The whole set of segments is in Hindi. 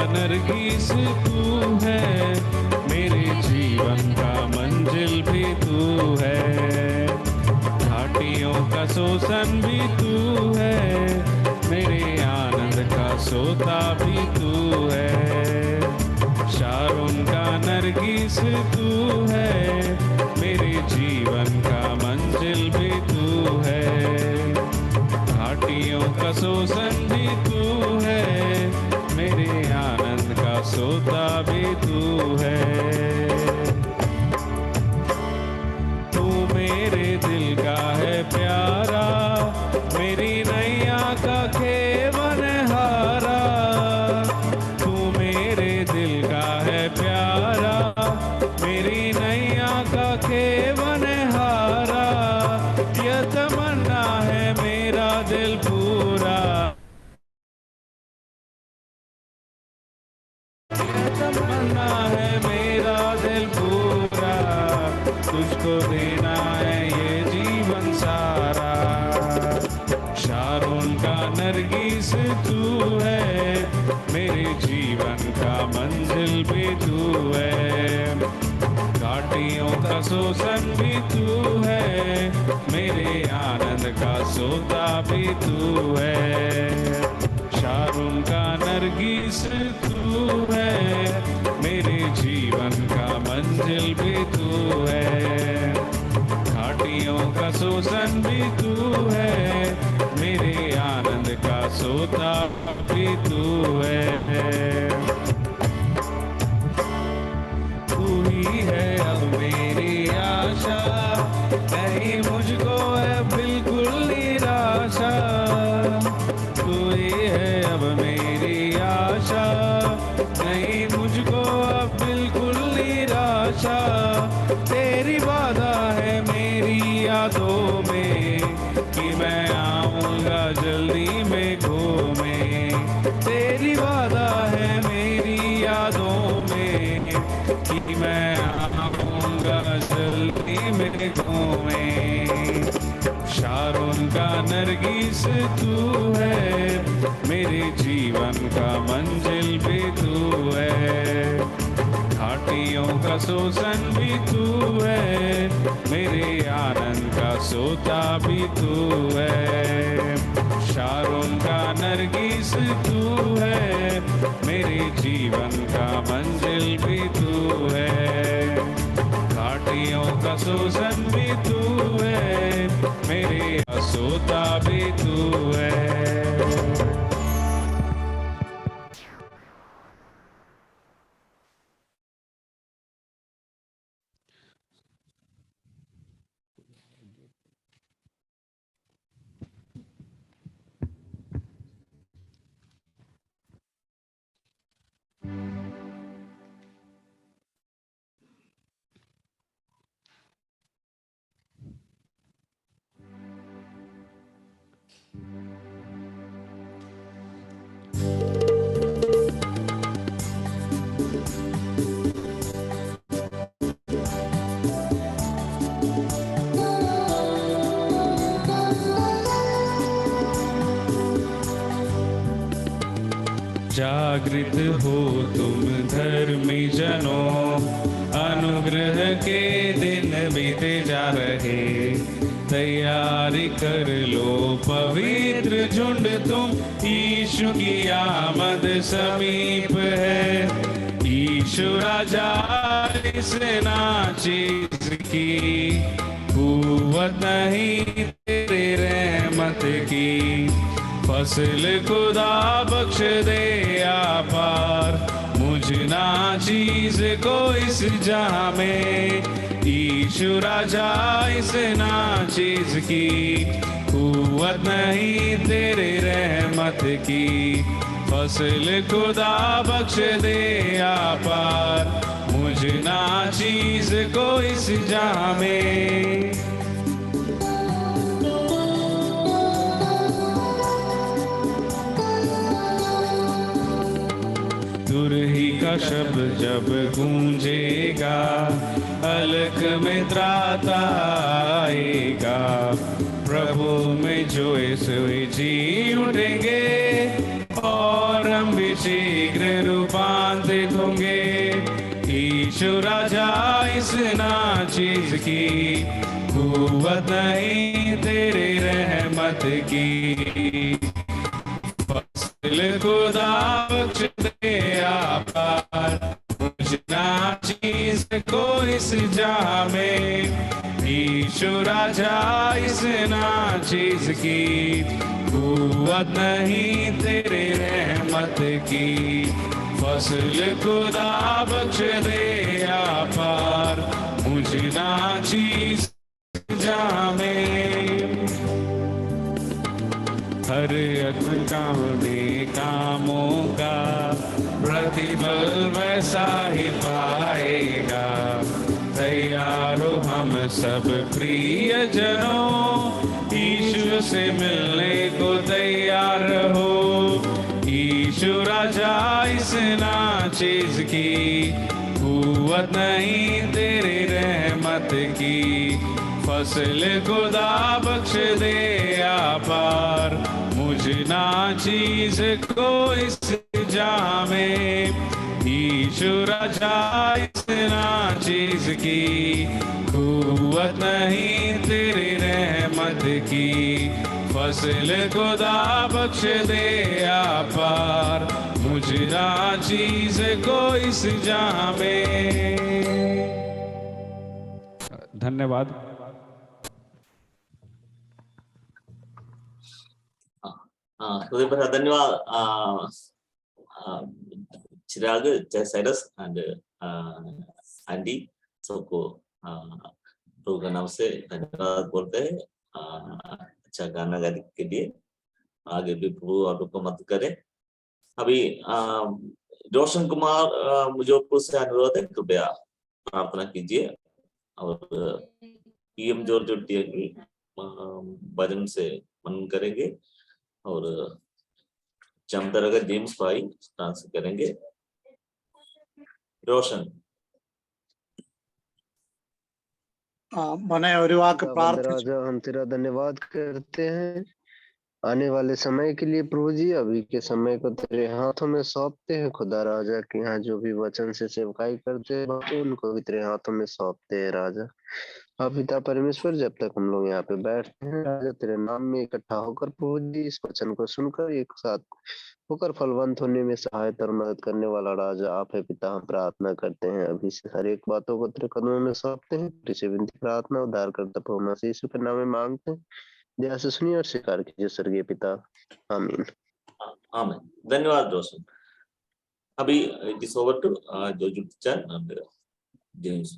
नरगिस तू है, मेरे जीवन का मंजिल भी तू है। घाटियों का शोषण भी तू है, मेरे आनंद का सोता भी तू है। शारोन का नरगिस तू है, मेरे जीवन का मंजिल भी तू है। घाटियों का शोषण भी तू है, मेरे आनंद का सोता भी तू है। तू मेरे दिल का है प्यारा, मेरी नैया का खेवनहारा। तू मेरे दिल का है प्यारा, मेरी नैया का खेवनहारा। यह तमन्ना है मेरा दिल पूरा, तमन्ना है मेरा दिल पूरा। तुझको देना है ये जीवन सारा। शारोन का नरगिस तू है, मेरे जीवन का मंजिल भी तू है। घाटियों का शोषण भी तू है, मेरे आनंद का सोता भी तू है। शारोन का नरगिस तू है, मेरे जीवन का मंजिल भी तू है। घाटियों का शोषण भी तू है, मेरे आनंद का सोता भी तू है। तू ही है अब मेरी आशा, नहीं मुझको है बिल्कुल निराशा। तू ही है अब मेरी आशा, नहीं मुझको अब बिल्कुल निराशा। तेरी वादा है मेरी यादों में कि मैं आऊँगा जल्दी में घूमे। तेरी वादा है मेरी यादों में कि मैं आऊँगा जल्दी में घूमे। शारोन का नरगिस तू है, मेरे जीवन का मंजिल भी तू है। घाटियों का शोषण भी तू है, मेरे आनंद का सोता भी तू है। शारोन का नरगिस तू है, मेरे जीवन का मंजिल भी तू है। घाटियों का शोषण भी तू है, मेरे सोता भी तू है। जागृत हो तुम धर्मी जनों, अनुग्रह के दिन बीते जा रहे। तैयारी कर लो पवित्र झुंड तुम, यीशु की आमद समीप है। ईशु राजा इस नाचीज की, कुव्वत नहीं तेरे रहमत की। फसल खुदा बख्श दे आपार, मुझ नाचीज को इस जहां में। ईशु राजा इस नाचीज की, कुव्वत नहीं तेरे रहमत की। फसल खुदा बख्श दे आपार, मुझ नाचीज को इस जहां में। तुरही का शब्द जब गूंजेगा, अलग में त्राता आएगा। प्रभु में जो सोए जी उठेंगे, और हम भी शीघ्र रूपांतरित होंगे। ईशु राजा इस नाचीज की, कुव्वत नहीं तेरे रहमत की। फसल खुदा बख्श दे आपार, मुझ नाचीज को इस जहां में। ईशु राजा इस नाचीज की, कुव्वत नहीं तेरे रहमत की। फसल खुदा बख्श दे आपार, मुझ नाचीज जहां में। हर काम दे कामों का प्रतिफल वैसा ही पाएगा। तैयार हो हम सब प्रिय जनों, ईशु से मिलने को तैयार हो। ईशु राजा इस नाचीज की, कुव्वत नहीं तेरे रहमत की। फसल खुदा बख्श दे आपार, मुझ नाचीज को इस जहां में। ईशु राजा इस नाचीज की, कुव्वत नहीं तेरी रहमत की। फसल खुदा बख्श दे आपार, मुझ नाचीज को इस जहां में। धन्यवाद। धन्यवाद चिराग, साइरस एंड एंडी सबको प्रभु के नाम से धन्यवाद बोलते हैं। अच्छा गाना गाने के लिए आगे भी प्रभु और को मदद करे। अभी रोशन कुमार मुजफ्फरपुर से अनुरोध है, कृपया प्रार्थना कीजिए और पीएम जॉर्ज की भजन से मनन करेंगे और चमतरगा जेम्स भाई डांस करेंगे। रोशन मने और वाक राजा, हम तेरा धन्यवाद करते हैं आने वाले समय के लिए प्रभु जी। अभी के समय को तेरे हाथों में सौंपते हैं खुदा राजा, कि यहाँ जो भी वचन से सेवकाई करते हैं उनको भी तेरे हाथों में सौंपते हैं राजा। हाँ पिता परमेश्वर, जब तक हम लोग यहाँ पे बैठते हैं राजा, तेरे नाम में इकट्ठा होकर प्रभु जी इस वचन को सुनकर एक साथ होकर फलवंत होने में सहायता और मदद करने वाला राजा आप है पिता। हम प्रार्थना करते हैं अभी से हर एक बातों को तेरे कदमों में सौंपते हैं। इसे विनती प्रार्थना उद्धार करता प्रभु मसीह यीशु के नाम में मांगते हैं, दया से सुनिए और स्वीकार कीजिए स्वर्गीय पिता, आमीन। आमीन। धन्यवाद रोशन। अभी it is over to Joju Chain and James.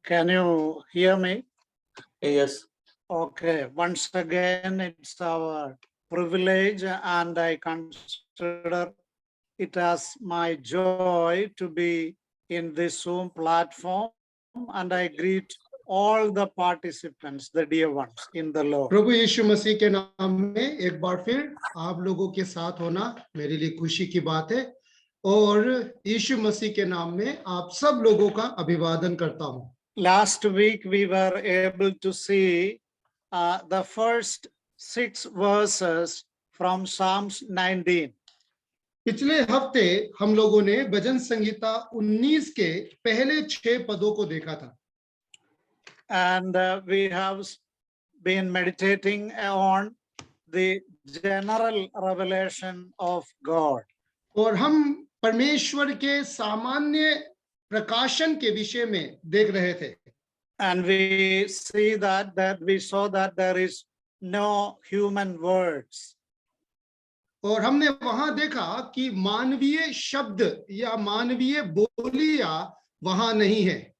Can you hear me? Yes. Okay. Once again, it's our privilege and I consider it as my joy to be in this Zoom platform, and I greet all the participants, the dear ones in the Lord. प्रभु यीशु मसीह के नाम में एक बार फिर आप लोगों के साथ होना मेरे लिए खुशी की बात है और यीशु मसीह के नाम में आप सब लोगों का अभिवादन करता हूं। Last week we were able to see the first 6 verses from Psalms 19. पिछले हफ्ते हम लोगों ने भजन संहिता 19 के पहले 6 पदों को देखा था And we have been meditating on the general revelation of God. और हम परमेश्वर के सामान्य प्रकाशन के विषय में देख रहे थे And we see that we saw that there is no human words. और हमने वहां देखा कि मानवीय शब्द या मानवीय बोलियां वहां नहीं है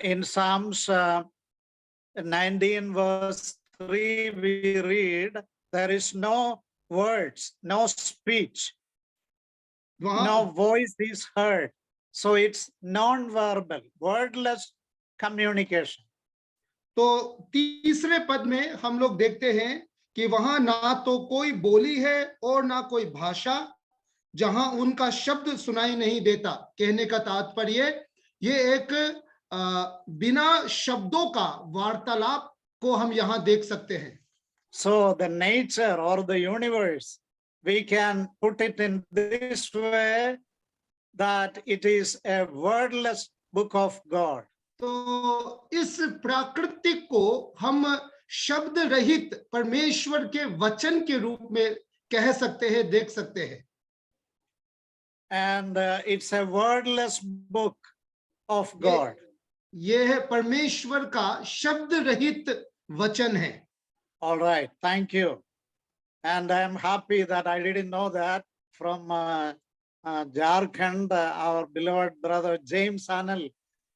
In Psalms 19 verse 3, we read, there is no words, no speech, वहां no voice is heard. So it's non-verbal, wordless communication. तो तीसरे पद में हम लोग देखते हैं कि वहां ना तो कोई बोली है और ना कोई भाषा जहां उनका शब्द सुनाई नहीं देता कहने का तात्पर्य ये एक बिना शब्दों का वार्तालाप को हम यहां देख सकते हैं So the nature or the universe, we can put it in this way, that it is a wordless book of God. तो इस प्राकृतिक को हम शब्द रहित परमेश्वर के वचन के रूप में कह सकते हैं देख सकते हैं And it's a wordless book of God. ये है परमेश्वर का शब्द रहित वचन है All right, thank you. And I'm happy that I didn't know that from Jharkhand, our beloved brother James Anil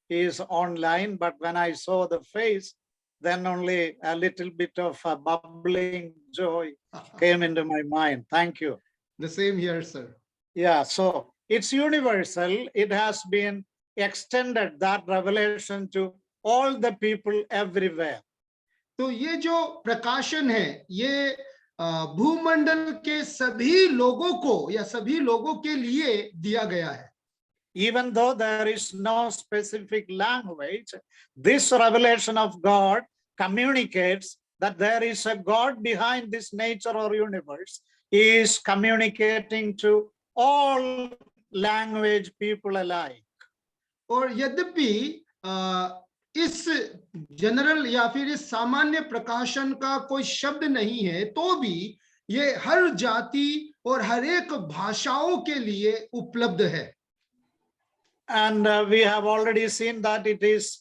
is online, but when I saw the face, then only a little bit of a bubbling joy came into my mind. Thank you. The same here, sir. Yeah, so it's universal. It has been extended, that revelation, to all the people everywhere. तो ये जो प्रकाशन है ये भूमंडल के सभी लोगों को या सभी लोगों के लिए दिया गया है Even though there is no specific language, this revelation of God communicates that there is a God behind this nature or universe. He is communicating to all language people alike. और यद्यपि इस जनरल या फिर इस सामान्य प्रकाशन का कोई शब्द नहीं है तो भी ये हर जाति और हर एक भाषाओं के लिए उपलब्ध है And we have already seen that it is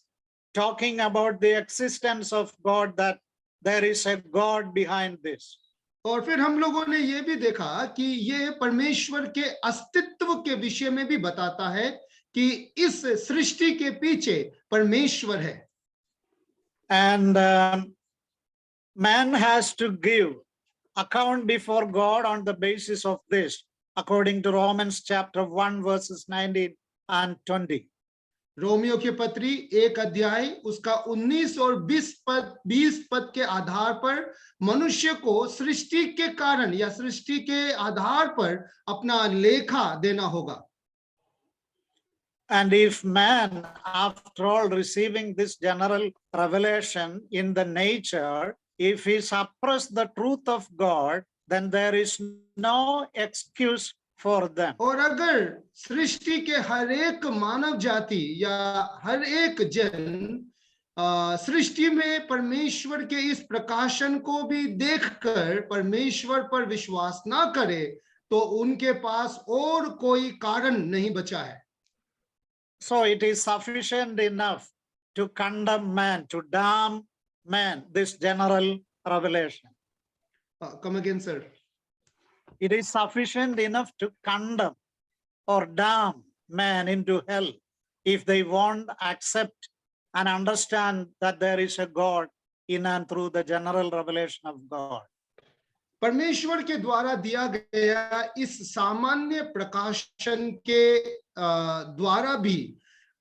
talking about the existence of God, that there is a God behind this. और फिर हम लोगों ने ये भी देखा कि ये परमेश्वर के अस्तित्व के विषय में भी बताता है कि इस सृष्टि के पीछे परमेश्वर है And man has to give account before God on the basis of this, according to Romans chapter 1 verses 19 and 20. Romeo की पत्री 1 अध्याय उसका 19 और 20 पद के आधार पर मनुष्य को सृष्टि के कारण या सृष्टि के आधार पर अपना लेखा देना होगा And if man, after all, receiving this general revelation in the nature, if he suppress the truth of God, then there is no excuse for them. और अगर सृष्टि के हर एक मानव जाति या हर एक जन सृष्टि में परमेश्वर के इस प्रकाशन को भी देखकर परमेश्वर पर विश्वास ना करे तो उनके पास और कोई कारण नहीं बचा है So it is sufficient enough to condemn man, to damn man, this general revelation. Come again, sir. It is sufficient enough to condemn or damn man into hell if they won't accept and understand that there is a God in and through the general revelation of God. परमेश्वर के द्वारा दिया गया इस सामान्य प्रकाशन के द्वारा भी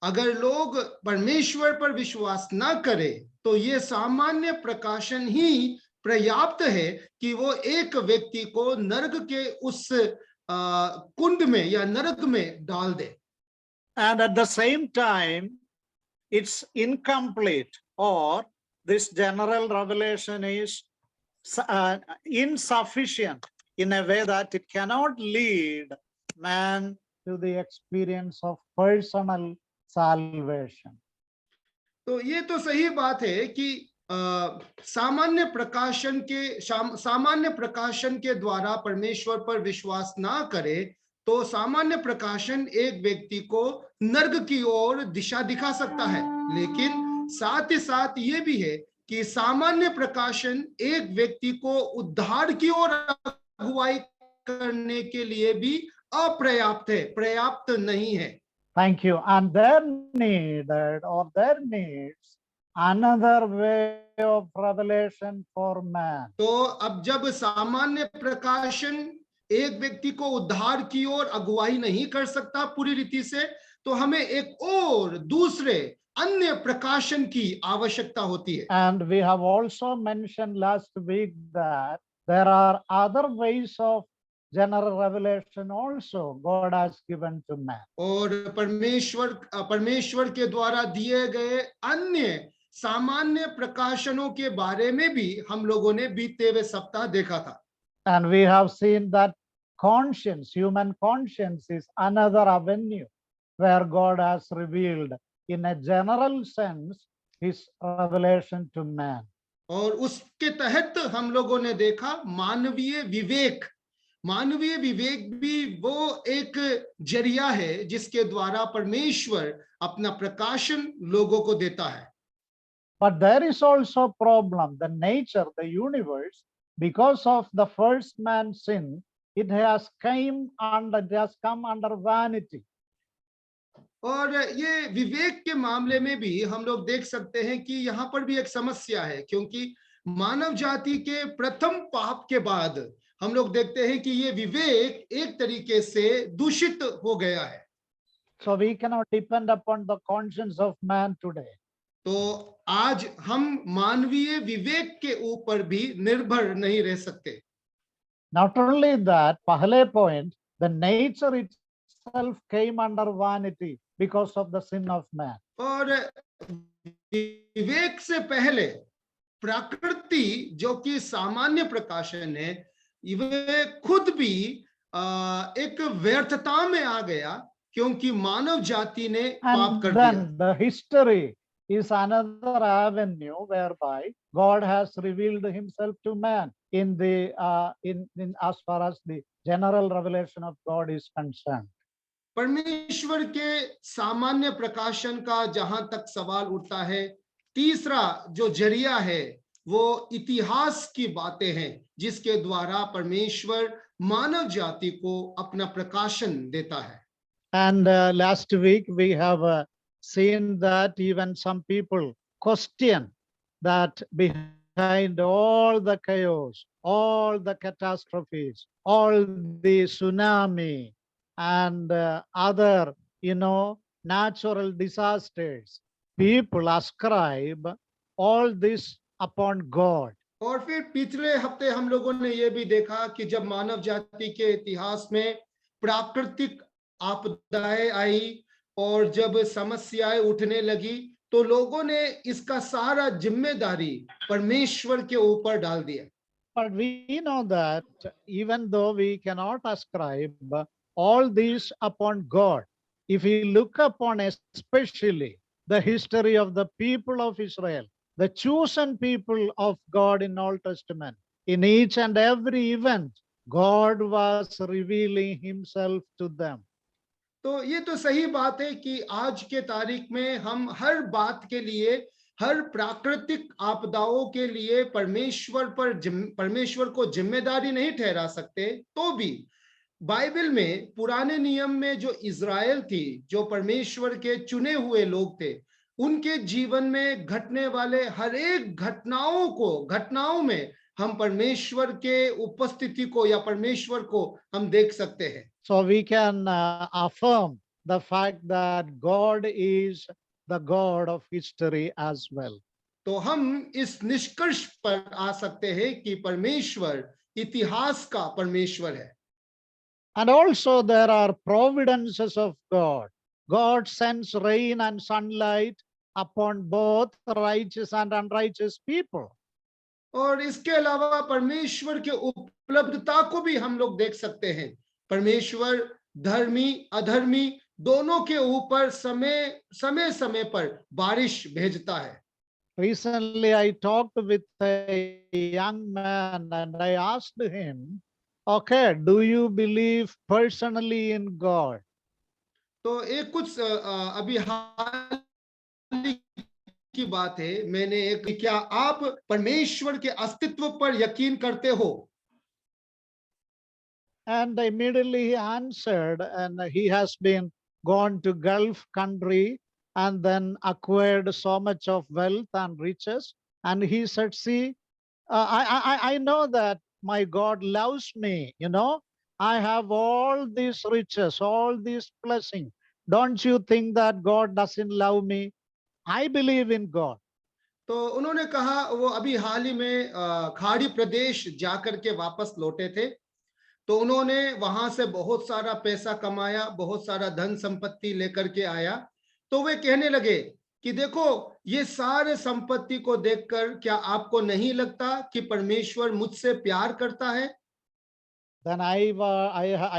अगर लोग परमेश्वर पर विश्वास ना करें तो ये सामान्य प्रकाशन ही पर्याप्त है कि वो एक व्यक्ति को नरक के उस कुंड में या नरक में डाल दे And at the same time, it's incomplete or this general revelation is insufficient in a way that it cannot lead man to the experience of personal salvation. तो ये तो सही बात है कि सामान्य प्रकाशन के द्वारा परमेश्वर पर विश्वास ना करे तो सामान्य प्रकाशन एक व्यक्ति को नर्क की ओर दिशा दिखा सकता है, लेकिन साथ ही साथ ये भी है कि सामान्य प्रकाशन एक व्यक्ति को उद्धार की ओर अगुवाई करने के लिए भी अपर्याप्त है, पर्याप्त नहीं है। Thank you. And there needs another way of revelation for man. तो अब जब सामान्य प्रकाशन एक व्यक्ति को उद्धार की ओर अगुवाई नहीं कर सकता पूरी रीति से, तो हमें एक और दूसरे अन्य प्रकाशन की आवश्यकता होती है। And we have also mentioned last week that there are other ways of general revelation also God has given to man. और परमेश्वर के द्वारा दिए गए अन्य सामान्य प्रकाशनों के बारे में भी हम लोगों ने बीते हुए सप्ताह देखा था। And we have seen that human conscience is another avenue where God has revealed in a general sense his revelation to man. और उसके तहत हम लोगों ने देखा मानवीय विवेक भी वो एक जरिया है जिसके द्वारा परमेश्वर अपना प्रकाशन लोगों को देता है। But there is also a problem. The nature, the universe, because of the first man's sin, it has come under vanity. और ये विवेक के मामले में भी हम लोग देख सकते हैं कि यहाँ पर भी एक समस्या है, क्योंकि मानव जाति के प्रथम पाप के बाद हम लोग देखते हैं कि ये विवेक एक तरीके से दूषित हो गया है। So we cannot depend upon the conscience of man today. तो आज हम मानवीय विवेक के ऊपर भी निर्भर नहीं रह सकते। Not only that, पहले point, the nature itself came under vanity because of the sin of man. और विवेक से पहले प्रकृति जो कि सामान्य प्रकाशन है, वे खुद भी एक व्यर्थता में आ गया क्योंकि मानव जाति ने पाप कर दिया। And then the history is another avenue whereby God has revealed himself to man in as far as the general revelation of God is concerned. परमेश्वर के सामान्य प्रकाशन का जहां तक सवाल उठता है, तीसरा जो जरिया है वो इतिहास की बातें हैं जिसके द्वारा परमेश्वर मानव जाति को अपना प्रकाशन देता है। And last week we have seen that even some people question that behind all the chaos, all the catastrophes, all the tsunami and other, natural disasters, people ascribe all this upon God. और फिर पिछले हफ्ते हम लोगों ने ये भी देखा कि जब मानव जाति के इतिहास में प्राकृतिक आपदाएं आई और जब समस्याएं उठने लगी तो लोगों ने इसका सारा जिम्मेदारी परमेश्वर के ऊपर डाल दिया। But we know that even though we cannot ascribe all these upon God, if we look upon especially the history of the people of Israel, the chosen people of God in Old Testament, in each and every event, God was revealing himself to them. तो ये तो सही बात है कि आज के तारीख में हम हर बात के लिए, हर प्राकृतिक आपदाओं के लिए परमेश्वर को जिम्मेदारी नहीं ठहरा सकते, तो भी बाइबल में पुराने नियम में जो इज़राइल थी, जो परमेश्वर के चुने हुए लोग थे, उनके जीवन में घटने वाले हर एक घटनाओं में हम परमेश्वर के उपस्थिति को या परमेश्वर को हम देख सकते हैं। So we can affirm the fact that God is the God of history as well. तो हम इस निष्कर्ष पर आ सकते हैं कि परमेश्वर इतिहास का परमेश्वर है। And also there are providences of God. God sends rain and sunlight upon both righteous and unrighteous people. और इसके अलावा परमेश्वर के उपलब्धता को भी हम लोग देख सकते हैं। परमेश्वर धर्मी अधर्मी दोनों के ऊपर समय समय पर बारिश भेजता है। Recently, I talked with a young man and I asked him, okay, do you believe personally in God? तो एक कुछ अभी हाल की बात है, मैंने एक, क्या आप परमेश्वर के अस्तित्व पर यकीन करते हो? And immediately he answered, and he has been gone to Gulf country and then acquired so much of wealth and riches. And he said, see, I know that my God loves me, you know, I have all these riches, all these blessings. Don't you think that God doesn't love me? I believe in God. तो उन्होंने कहा, वो अभी हाल ही में खाड़ी प्रदेश जाकर के वापस लौटे थे, तो उन्होंने वहां से बहुत सारा पैसा कमाया, बहुत सारा धन संपत्ति लेकर के आया। तो वे कहने लगे कि देखो, ये सारे संपत्ति को देखकर क्या आपको नहीं लगता कि परमेश्वर मुझसे प्यार करता है? Then I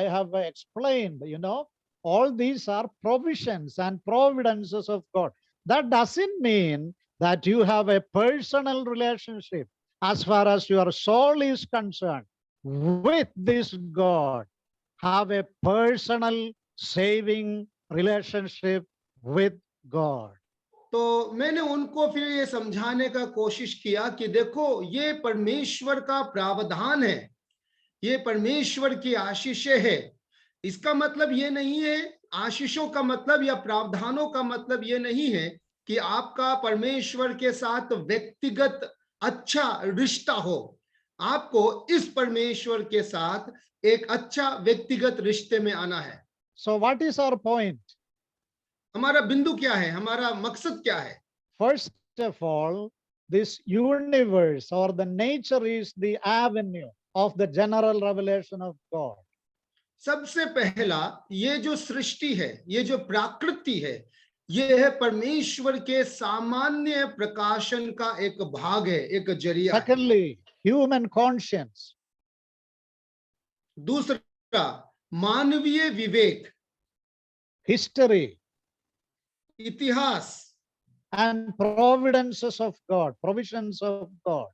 have explained, you know, all these are provisions and providences of God. That doesn't mean that you have a personal relationship as far as your soul is concerned with this God. Have a personal saving relationship with God. तो मैंने उनको फिर ये समझाने का कोशिश किया कि देखो, ये परमेश्वर का प्रावधान है, ये परमेश्वर की आशीषें है। इसका मतलब ये नहीं है, आशीषों का मतलब या प्रावधानों का मतलब ये नहीं है कि आपका परमेश्वर के साथ व्यक्तिगत अच्छा रिश्ता हो। आपको इस परमेश्वर के साथ एक अच्छा व्यक्तिगत रिश्ते में आना है। So what is our point? हमारा बिंदु क्या है, हमारा मकसद क्या है? First of all, this universe or the nature is the avenue of the general revelation of God. सबसे पहला, ये जो सृष्टि है, ये जो प्रकृति है, ये है परमेश्वर के सामान्य प्रकाशन का एक भाग है, एक जरिया है। Secondly, human conscience. दूसरा, मानवीय विवेक, History इतिहास, and providences of God, provisions of God.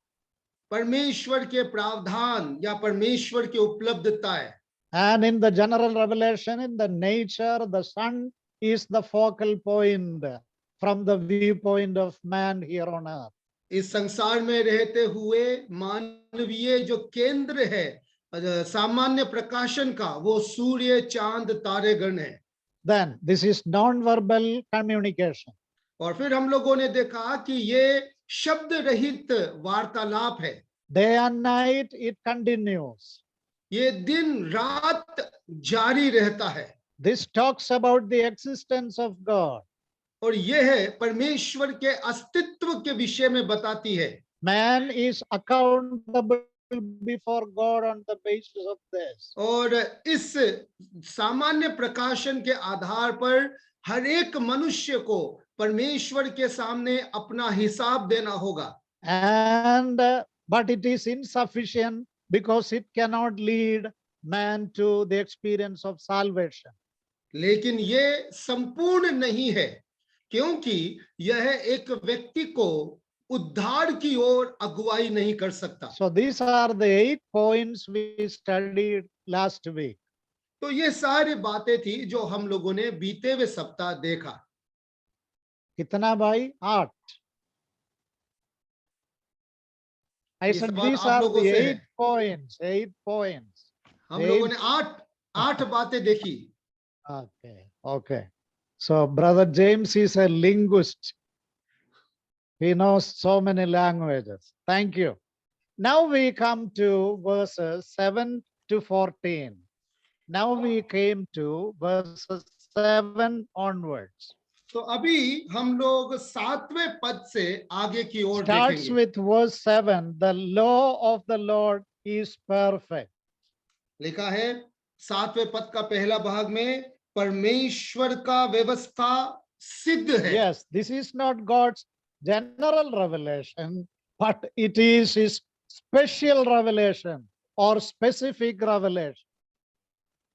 परमेश्वर के प्रावधान या परमेश्वर की उपलब्धताएं। And in the general revelation, in the nature, the sun is the focal point from the viewpoint of man here on earth. इस संसार में रहते हुए मानवीय जो केंद्र है सामान्य प्रकाशन का, वो सूर्य, चांद, तारेगण है। Then this is non-verbal communication. और फिर हम लोगों ने देखा कि ये शब्द रहित वार्तालाप है। Day and night it continues. ये दिन रात जारी रहता है। This talks about the existence of God. और यह है परमेश्वर के अस्तित्व के विषय में बताती है। Man is accountable before God on the basis of this. और इस सामान्य प्रकाशन के आधार पर हर एक मनुष्य को परमेश्वर के सामने अपना हिसाब देना होगा। And but it is insufficient because it cannot lead man to the experience of salvation. लेकिन ये संपूर्ण नहीं है, क्योंकि यह एक व्यक्ति को उद्धार की ओर अगुवाई नहीं कर सकता। So these are the 8 points we studied last week. तो ये सारी बातें थी जो हम लोगों ने बीते हुए सप्ताह देखा। कितना भाई? 8. I ये said सवाल these आप are लोगों the से 8 है। points. 8 points. हम लोगों ने आठ बातें देखी। Okay. So Brother James is a linguist. He knows so many languages. Thank you. Now we come to verses 7 to 14. Now we came to verses 7 onwards. तो अभी हम लोग 7वें पद से आगे की ओर Starts देखेंगे। with verse 7. The law of the Lord is perfect. लिखा है 7वें पद का पहला भाग में, परमेश्वर का व्यवस्था सिद्ध है। Yes, this is not God's general revelation, but it is his special revelation or specific revelation.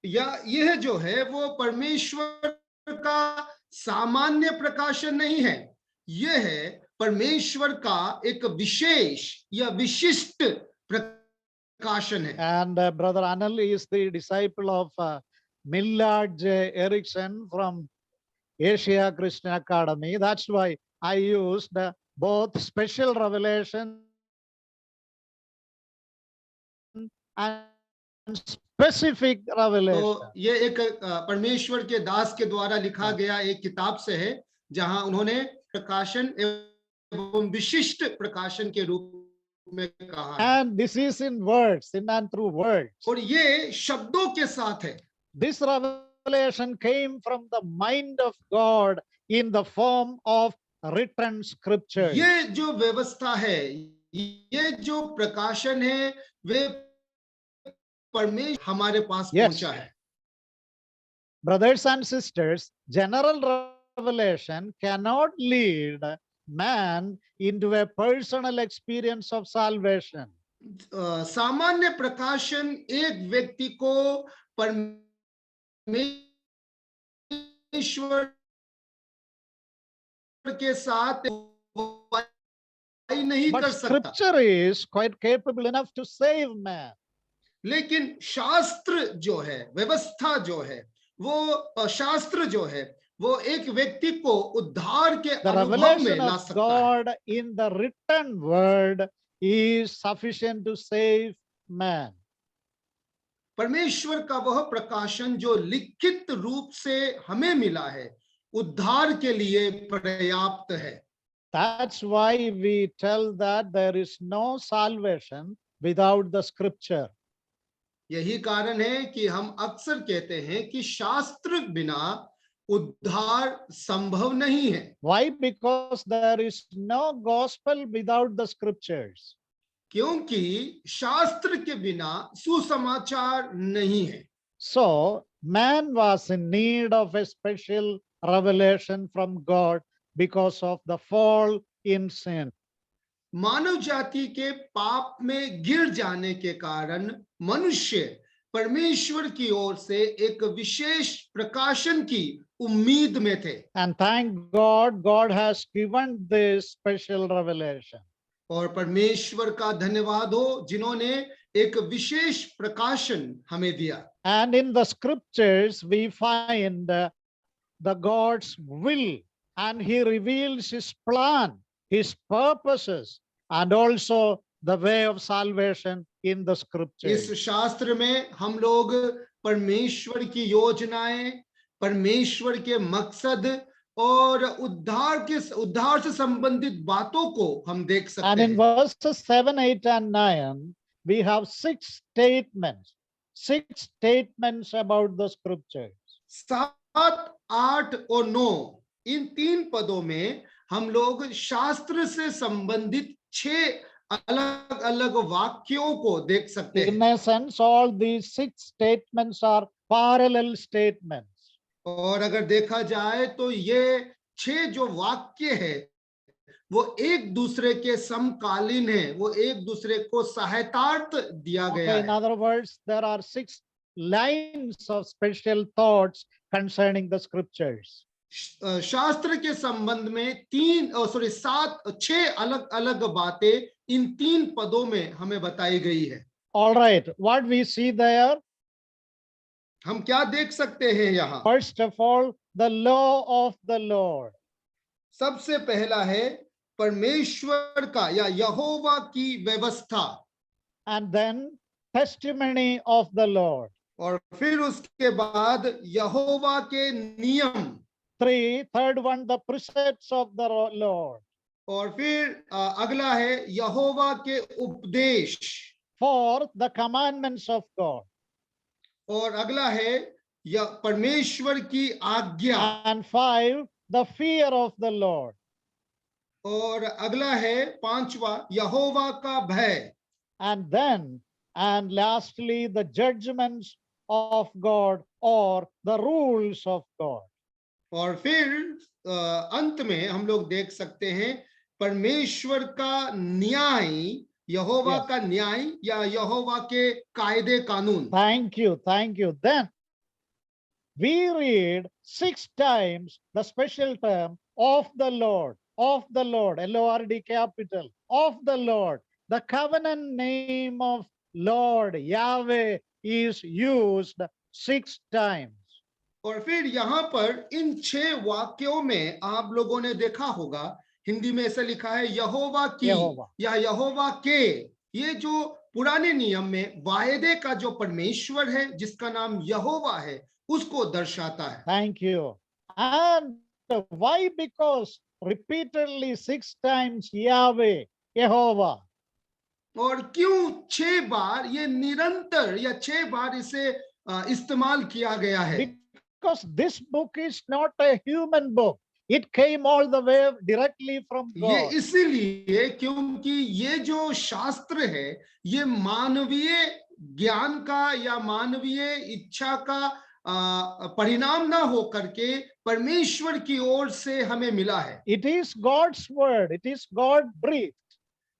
या यह जो है वो परमेश्वर का सामान्य प्रकाशन नहीं है, यह है परमेश्वर का एक विशेष या विशिष्ट प्रकाशन है। And Brother Anil is the disciple of Millard J. Erickson from Asia Christian Academy. That's why I used both special revelation and specific revelation. तो ये एक परमेश्वर के दास के द्वारा लिखा गया एक किताब से है, जहां उन्होंने प्रकाशन एवं विशिष्ट प्रकाशन के रूप में कहा है। And this is in words, in and through words. और ये शब्दों के साथ है। This revelation came from the mind of God in the form of written scriptures. ये जो व्यवस्था है, ये जो प्रकाशन है, वे परमेश्वर हमारे पास Yes. पहुंचा है। Brothers and sisters, general revelation cannot lead man into a personal experience of salvation. सामान्य प्रकाशन एक व्यक्ति को परमेश्वर के साथ नहीं कर But सकता, scripture is quite capable enough to save man. लेकिन शास्त्र जो है, व्यवस्था जो है, वो शास्त्र जो है, वो एक व्यक्ति को उद्धार के The अनुभव में revelation ला of सकता है। God in the written word is sufficient to save man. परमेश्वर का वह प्रकाशन जो लिखित रूप से हमें मिला है, उद्धार के लिए पर्याप्त है। That's why we tell that there is no salvation without the scripture. यही कारण है कि हम अक्सर कहते हैं कि शास्त्र बिना उद्धार संभव नहीं है। Why? Because there is no gospel without the scriptures. क्योंकि शास्त्र के बिना सुसमाचार नहीं है। So man was in need of a special revelation from God because of the fall in sin. मानव जाति के पाप में गिर जाने के कारण मनुष्य परमेश्वर की ओर से एक विशेष प्रकाशन की उम्मीद में थे। And thank God, God has given this special revelation. और परमेश्वर का धन्यवाद हो जिन्होंने एक विशेष प्रकाशन हमें दिया। And in the scriptures, we find the God's will, and he reveals his plan, his purposes, and also the way of salvation in the इस scriptures. शास्त्र में हम लोग परमेश्वर की योजनाएं, परमेश्वर के मकसद और उद्धार से संबंधित बातों को हम देख सकते And in हैं। verses 7, 8, and 9, we have six statements about the scriptures. 7, 8 और 9 इन 3 पदों में हम लोग शास्त्र से संबंधित 6 अलग अलग वाक्यों को देख सकते In हैं। a sense, all these 6 statements are parallel statements. और अगर देखा जाए तो ये 6 जो वाक्य है वो एक दूसरे के समकालीन है, वो एक दूसरे को सहायतार्थ दिया गया Okay, in है। other words, there are 6 lines of special thoughts concerning the scriptures. शास्त्र के संबंध में 6 अलग अलग बातें इन 3 पदों में हमें बताई गई है। All right, what we see there, हम क्या देख सकते हैं यहाँ? first of all, the law of the Lord. सबसे पहला है परमेश्वर का या यहोवा की व्यवस्था, And then testimony of the Lord. और फिर उसके बाद यहोवा के नियम, Third one, the precepts of the Lord. और फिर अगला है यहोवा के उपदेश, Fourth, the commandments of God. और अगला है परमेश्वर की आज्ञा, And 5, the fear of the Lord. और अगला है 5वां यहोवा का भय, And then, and lastly, the judgments of God or the rules of God. और फिर अंत में हम लोग देख सकते हैं परमेश्वर का न्याय, यहोवा Yes. का न्याय या यहोवा के कायदे कानून। Thank you. Thank you. Then we read 6 times the special term of the Lord, Lord, capital, of the Lord. The covenant name of Lord, Yahweh, is used 6 times. और फिर यहाँ पर इन 6 वाक्यों में आप लोगों ने देखा होगा, हिंदी में ऐसा लिखा है यहोवा की यहोवा। या यहोवा के। ये जो पुराने नियम में वायदे का जो परमेश्वर है जिसका नाम यहोवा है उसको दर्शाता है। Thank you. And why? Because repeatedly 6 times Yahweh, Jehovah. और क्यों 6 बार ये निरंतर या 6 बार इसे इस्तेमाल किया गया है? Because this book is not a human book. It came all the way directly from ये God. इसीलिए क्योंकि ये जो शास्त्र है ये मानवीय ज्ञान का या मानवीय इच्छा का परिणाम ना हो करके परमेश्वर की ओर से हमें मिला है। It is God's word. It is God breathed.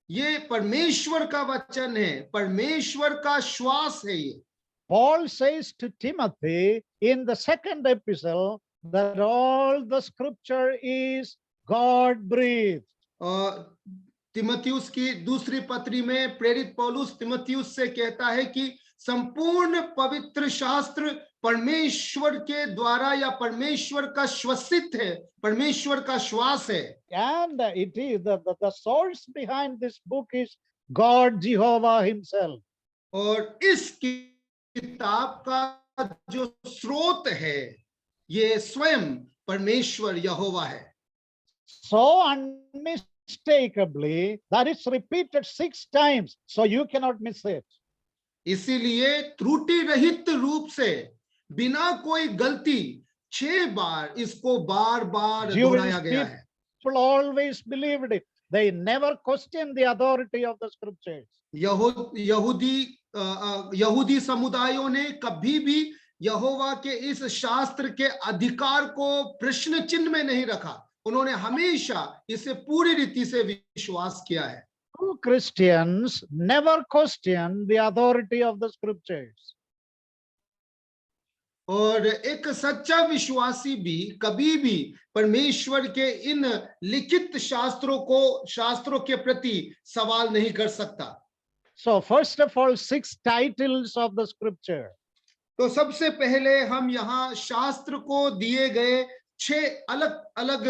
ये परमेश्वर का वचन है, परमेश्वर का श्वास है ये। Paul says to Timothy in the second epistle that all the scripture is God breathed. तिमोथियुस की दूसरी पत्री में प्रेरित पौलुस तिमोथियुस से कहता है कि संपूर्ण पवित्र शास्त्र परमेश्वर के द्वारा या परमेश्वर का श्वसित है, परमेश्वर का श्वास है। And it is the source behind this book is God Jehovah himself. और इस किताब का जो स्रोत है ये स्वयं परमेश्वर यहोवा है। So unmistakably that is repeated 6 times, so you cannot miss it. इसीलिए त्रुटि रहित रूप से बिना कोई गलती 6 बार इसको बार बार दोहराया गया है। People always believed it. They never questioned the authority of the scriptures. यहूदी समुदायों ने कभी भी यहोवा के इस शास्त्र के अधिकार को प्रश्न चिन्ह में नहीं रखा, उन्होंने हमेशा इसे पूरी रीति से विश्वास किया है। True Christians never question the authority of the scriptures. और एक सच्चा विश्वासी भी कभी भी परमेश्वर के इन लिखित शास्त्रों के प्रति सवाल नहीं कर सकता। So first of all, 6 titles of the scripture. तो सबसे पहले हम यहाँ शास्त्र को दिए गए 6 अलग अलग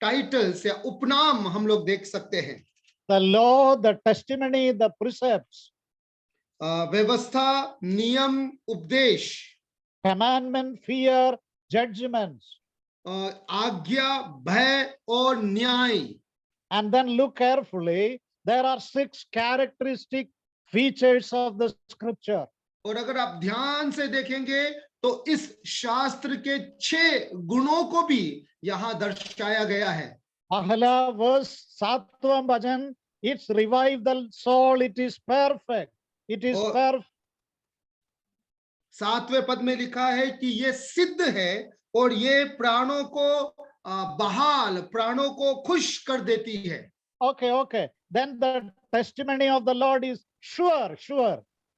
टाइटल्स या उपनाम हम लोग देख सकते हैं। The law, the testimony, the precepts. व्यवस्था, नियम, उपदेश, Commandment, fear, judgments. आज्ञा, भय और न्याय। And then look carefully, there are 6 characteristic features of the scripture. और अगर आप ध्यान से देखेंगे तो इस शास्त्र के 6 गुणों को भी यहाँ दर्शाया गया है। Ahla verse 7वां bhajan, it's revive the soul, it is perfect. It is perfect. 7वें पद में लिखा है कि ये सिद्ध है और ये प्राणों को बहाल, प्राणों को खुश कर देती है। Okay. Then the testimony of the Lord is sure.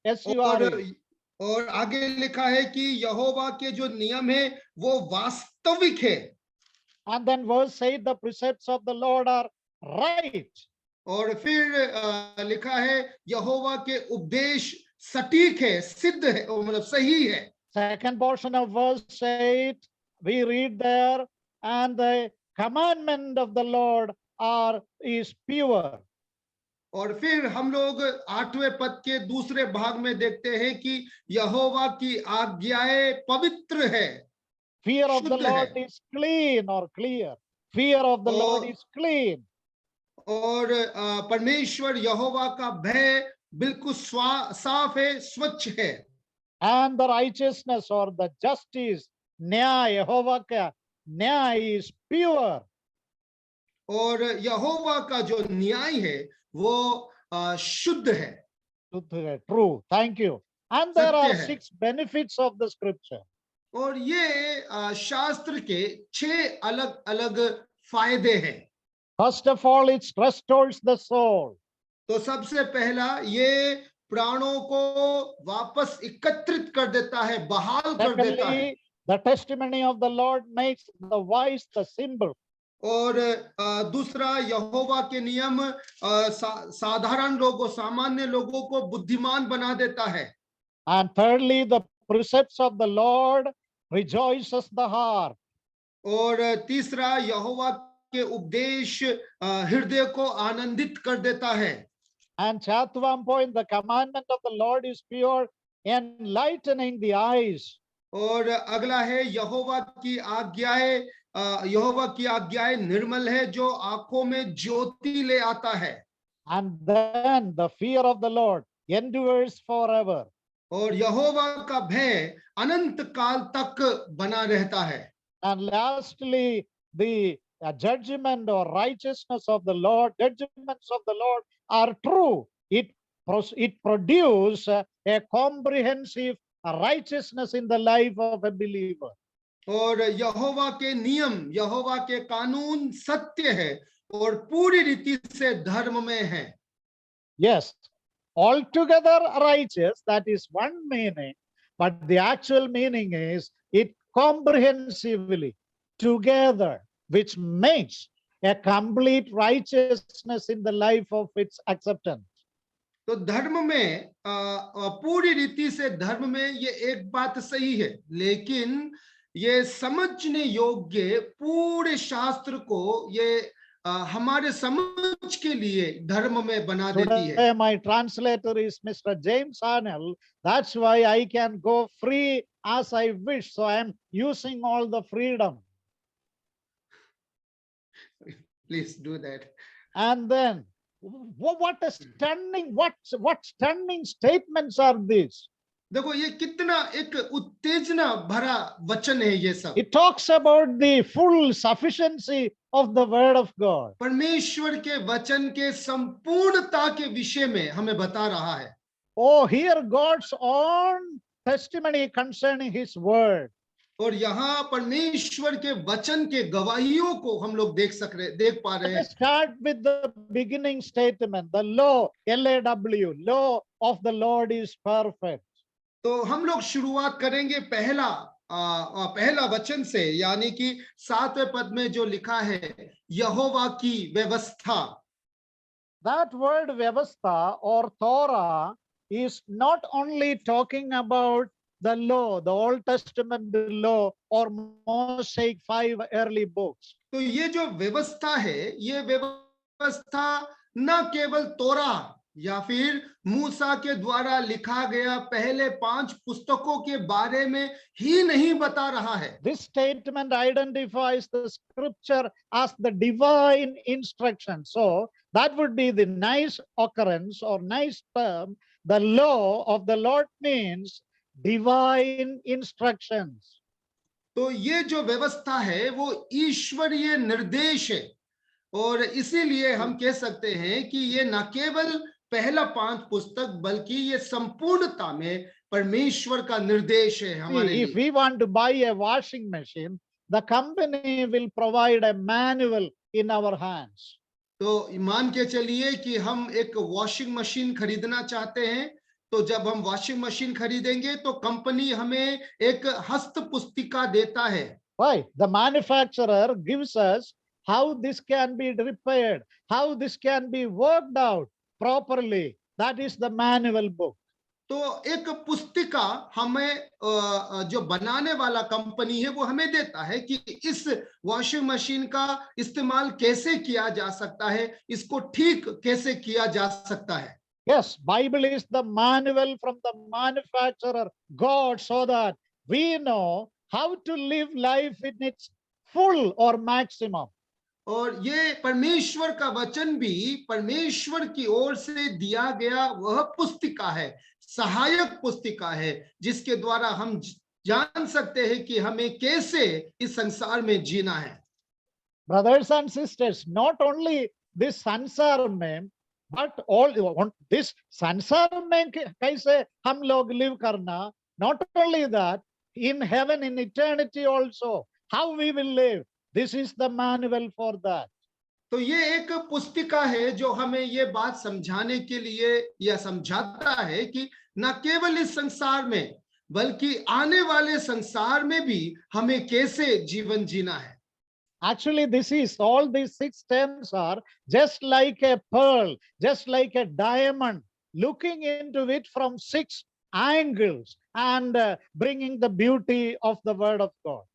S-U-R-E. और आगे लिखा है कि यहोवा के जो नियम है वो वास्तविक है। And then verse 8, the precepts of the Lord are right. और फिर लिखा है यहोवा के उपदेश सटीक है, सिद्ध है, मतलब सही है। Second portion of verse 8, we read there, and the commandment of the Lord is pure. और फिर हम लोग 8वें पद के दूसरे भाग में देखते हैं कि यहोवा की आज्ञाएं पवित्र है। Fear of the Lord is clean or clear. Fear of the Lord is clean. और परमेश्वर यहोवा का भय बिल्कुल साफ है, स्वच्छ है। And the righteousness or the justice, न्याय, यहोवा का न्याय is pure. और यहोवा का जो न्याय है वो शुद्ध है। True. Thank you. And there are 6 benefits of the scripture. और ये शास्त्र के 6 अलग अलग फायदे हैं। First of all, it restores the soul. तो सबसे पहला ये प्राणों को वापस एकत्रित कर देता है, बहाल कर देता है। Secondly, the testimony of the Lord makes the wise the simple. और दूसरा, यहोवा के नियम साधारण लोगों, सामान्य लोगों को बुद्धिमान बना देता है। And thirdly, the precepts of the Lord rejoices the heart. और तीसरा, यहोवा के उपदेश हृदय को आनंदित कर देता है। And Chatvam point, the commandment of the Lord is pure, enlightening the eyes. और अगला है, यहोवा की आज्ञाएं निर्मल है, जो आंखों में ज्योति ले आता है। And then the fear of the Lord endures forever. और यहोवा का भय अनंत काल तक बना रहता है। And lastly, the judgment or righteousness of the Lord, judgments of the Lord are true. It produces a comprehensive righteousness in the life of a believer. और यहोवा के नियम, यहोवा के कानून सत्य है और पूरी रीति से धर्म में है। Yes, altogether righteous, that is one meaning, but the actual meaning is it comprehensively together, which makes a complete righteousness in the life of its acceptance. तो धर्म में पूरी रीति से धर्म में ये एक बात सही है, लेकिन ये समझने योग्य पूरे शास्त्र को ये हमारे समझ के लिए धर्म में बना देती है। Today my translator is Mr. James Arnell. That's why I can go free as I wish. So I am using all the freedom. Please do that. And then what stunning statements are these? देखो ये कितना एक उत्तेजना भरा वचन है ये सब। It talks about the full sufficiency of the word of God. परमेश्वर के वचन के संपूर्णता के विषय में हमें बता रहा है। Oh, here God's own testimony concerning his word. और यहाँ परमेश्वर के वचन के गवाहियों को हम लोग देख पा रहे हैं। Let's start with the beginning statement. The law, L-A-W, law of the Lord is perfect. तो हम लोग शुरुआत करेंगे पहला वचन से, यानी कि 7वें पद में जो लिखा है यहोवा की व्यवस्था। That word व्यवस्था or Torah is not only talking about the law, the Old Testament law or Mosaic 5 early books. तो ये जो व्यवस्था है, ये व्यवस्था न केवल तोरा या फिर मूसा के द्वारा लिखा गया पहले 5 पुस्तकों के बारे में ही नहीं बता रहा है। This statement identifies the scripture as the divine instruction. So that would be the nice occurrence or nice term. The law of the Lord means divine instructions. तो ये जो व्यवस्था है वो ईश्वरीय निर्देश है, और इसीलिए हम कह सकते हैं कि ये न केवल पहला 5 पुस्तक बल्कि ये संपूर्णता में परमेश्वर का निर्देश है हमारे लिए। If we want to buy a washing machine, the company will provide a manual in our hands. तो मान के चलिए कि हम एक वॉशिंग मशीन खरीदना चाहते हैं, तो जब हम वॉशिंग मशीन खरीदेंगे तो कंपनी हमें एक हस्त पुस्तिका देता है। Why? The manufacturer gives us how this can be repaired, how this can be worked out properly. That is the manual book. तो एक पुस्तिका हमें जो बनाने वाला कंपनी है वो हमें देता है कि इस वॉशिंग मशीन का इस्तेमाल कैसे किया जा सकता है, इसको ठीक कैसे किया जा सकता है। Yes, Bible is the manual from the manufacturer, God, so that we know how to live life in its full or maximum. और ये परमेश्वर का वचन भी परमेश्वर की ओर से दिया गया वह पुस्तिका है, सहायक पुस्तिका है, जिसके द्वारा हम जान सकते हैं कि हमें कैसे इस संसार में जीना है। Brothers and sisters, not only this संसार में, but all this संसार में कैसे हम लोग live करना, not only that, in heaven, in eternity also, how we will live. This is the manual for that. तो ये एक पुस्तिका है जो हमें ये बात समझाने के लिए या समझाता है कि न केवल इस संसार में बल्कि आने वाले संसार में भी हमें कैसे जीवन जीना है। Actually, all these 6 terms are just like a pearl, just like a diamond, looking into it from 6 angles and bringing the beauty of the word of God.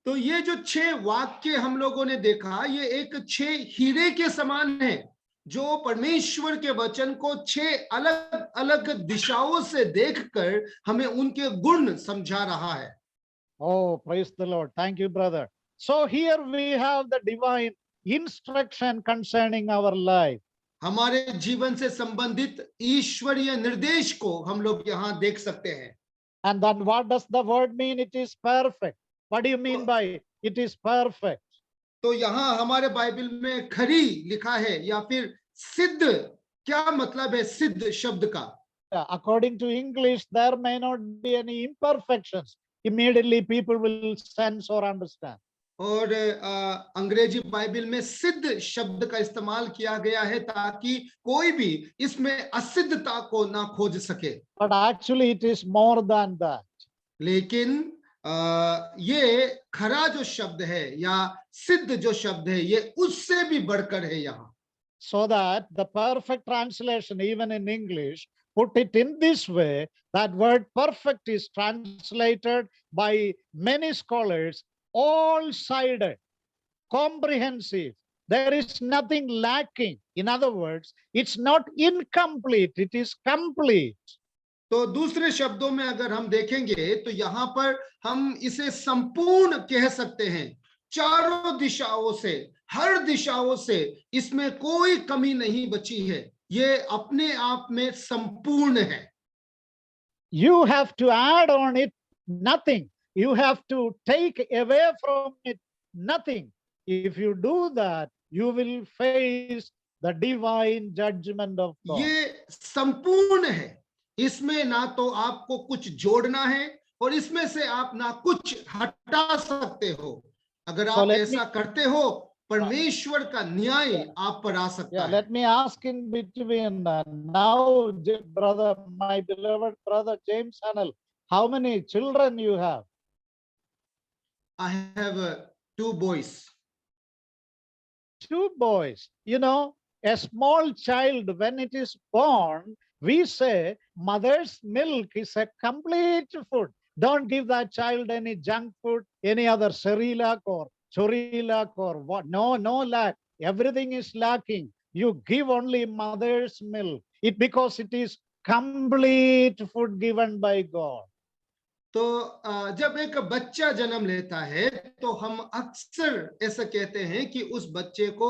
तो ये जो 6 वाक्य हम लोगों ने देखा, ये एक 6 हीरे के समान है जो परमेश्वर के वचन को 6 अलग अलग दिशाओं से देखकर हमें उनके गुण समझा रहा है। Oh, praise the Lord. Thank you, brother. So here we have the divine instruction concerning our life. हमारे जीवन से संबंधित ईश्वरीय निर्देश को हम लोग यहाँ देख सकते हैं। And then what does the word mean? It is perfect. What do you mean by it is perfect? तो यहाँ हमारे बाइबल में खरी लिखा है या फिर सिद्ध, क्या मतलब है सिद्ध शब्द का? According to English, there may not be any imperfections. Immediately people will sense or understand. और अंग्रेजी बाइबल में सिद्ध शब्द का इस्तेमाल किया गया है ताकि कोई भी इसमें असिद्धता को ना खोज सके। But actually it is more than that. लेकिन ये खरा जो शब्द है या सिद्ध जो शब्द है ये उससे भी बढ़कर है यहाँ। So that the perfect translation, even in English, put it in this way, that word perfect is translated by many scholars all-sided, comprehensive. There is nothing lacking. In other words, it's not incomplete, it is complete. तो दूसरे शब्दों में अगर हम देखेंगे तो यहाँ पर हम इसे संपूर्ण कह सकते हैं, चारों दिशाओं से, हर दिशाओं से इसमें कोई कमी नहीं बची है, ये अपने आप में संपूर्ण है। You have to add on it nothing. You have to take away from it nothing. If you do that, you will face the divine judgment of God. ये संपूर्ण है, इसमें ना तो आपको कुछ जोड़ना है और इसमें से आप ना कुछ हटा सकते हो। अगर आप ऐसा करते हो, परमेश्वर का न्याय आप पर आ सकता है। Let me ask in between now, brother, my beloved brother James Hanel, how many children you have? I have 2 boys. 2 boys. You know, a small child, when it is born, we say mother's milk is a complete food. Don't give that child any junk food, any other Cerelac or Chorilac or what. No lack. Everything is lacking. You give only mother's milk. Because it is complete food given by God. तो जब एक बच्चा जन्म लेता है तो हम अक्सर ऐसा कहते हैं कि उस बच्चे को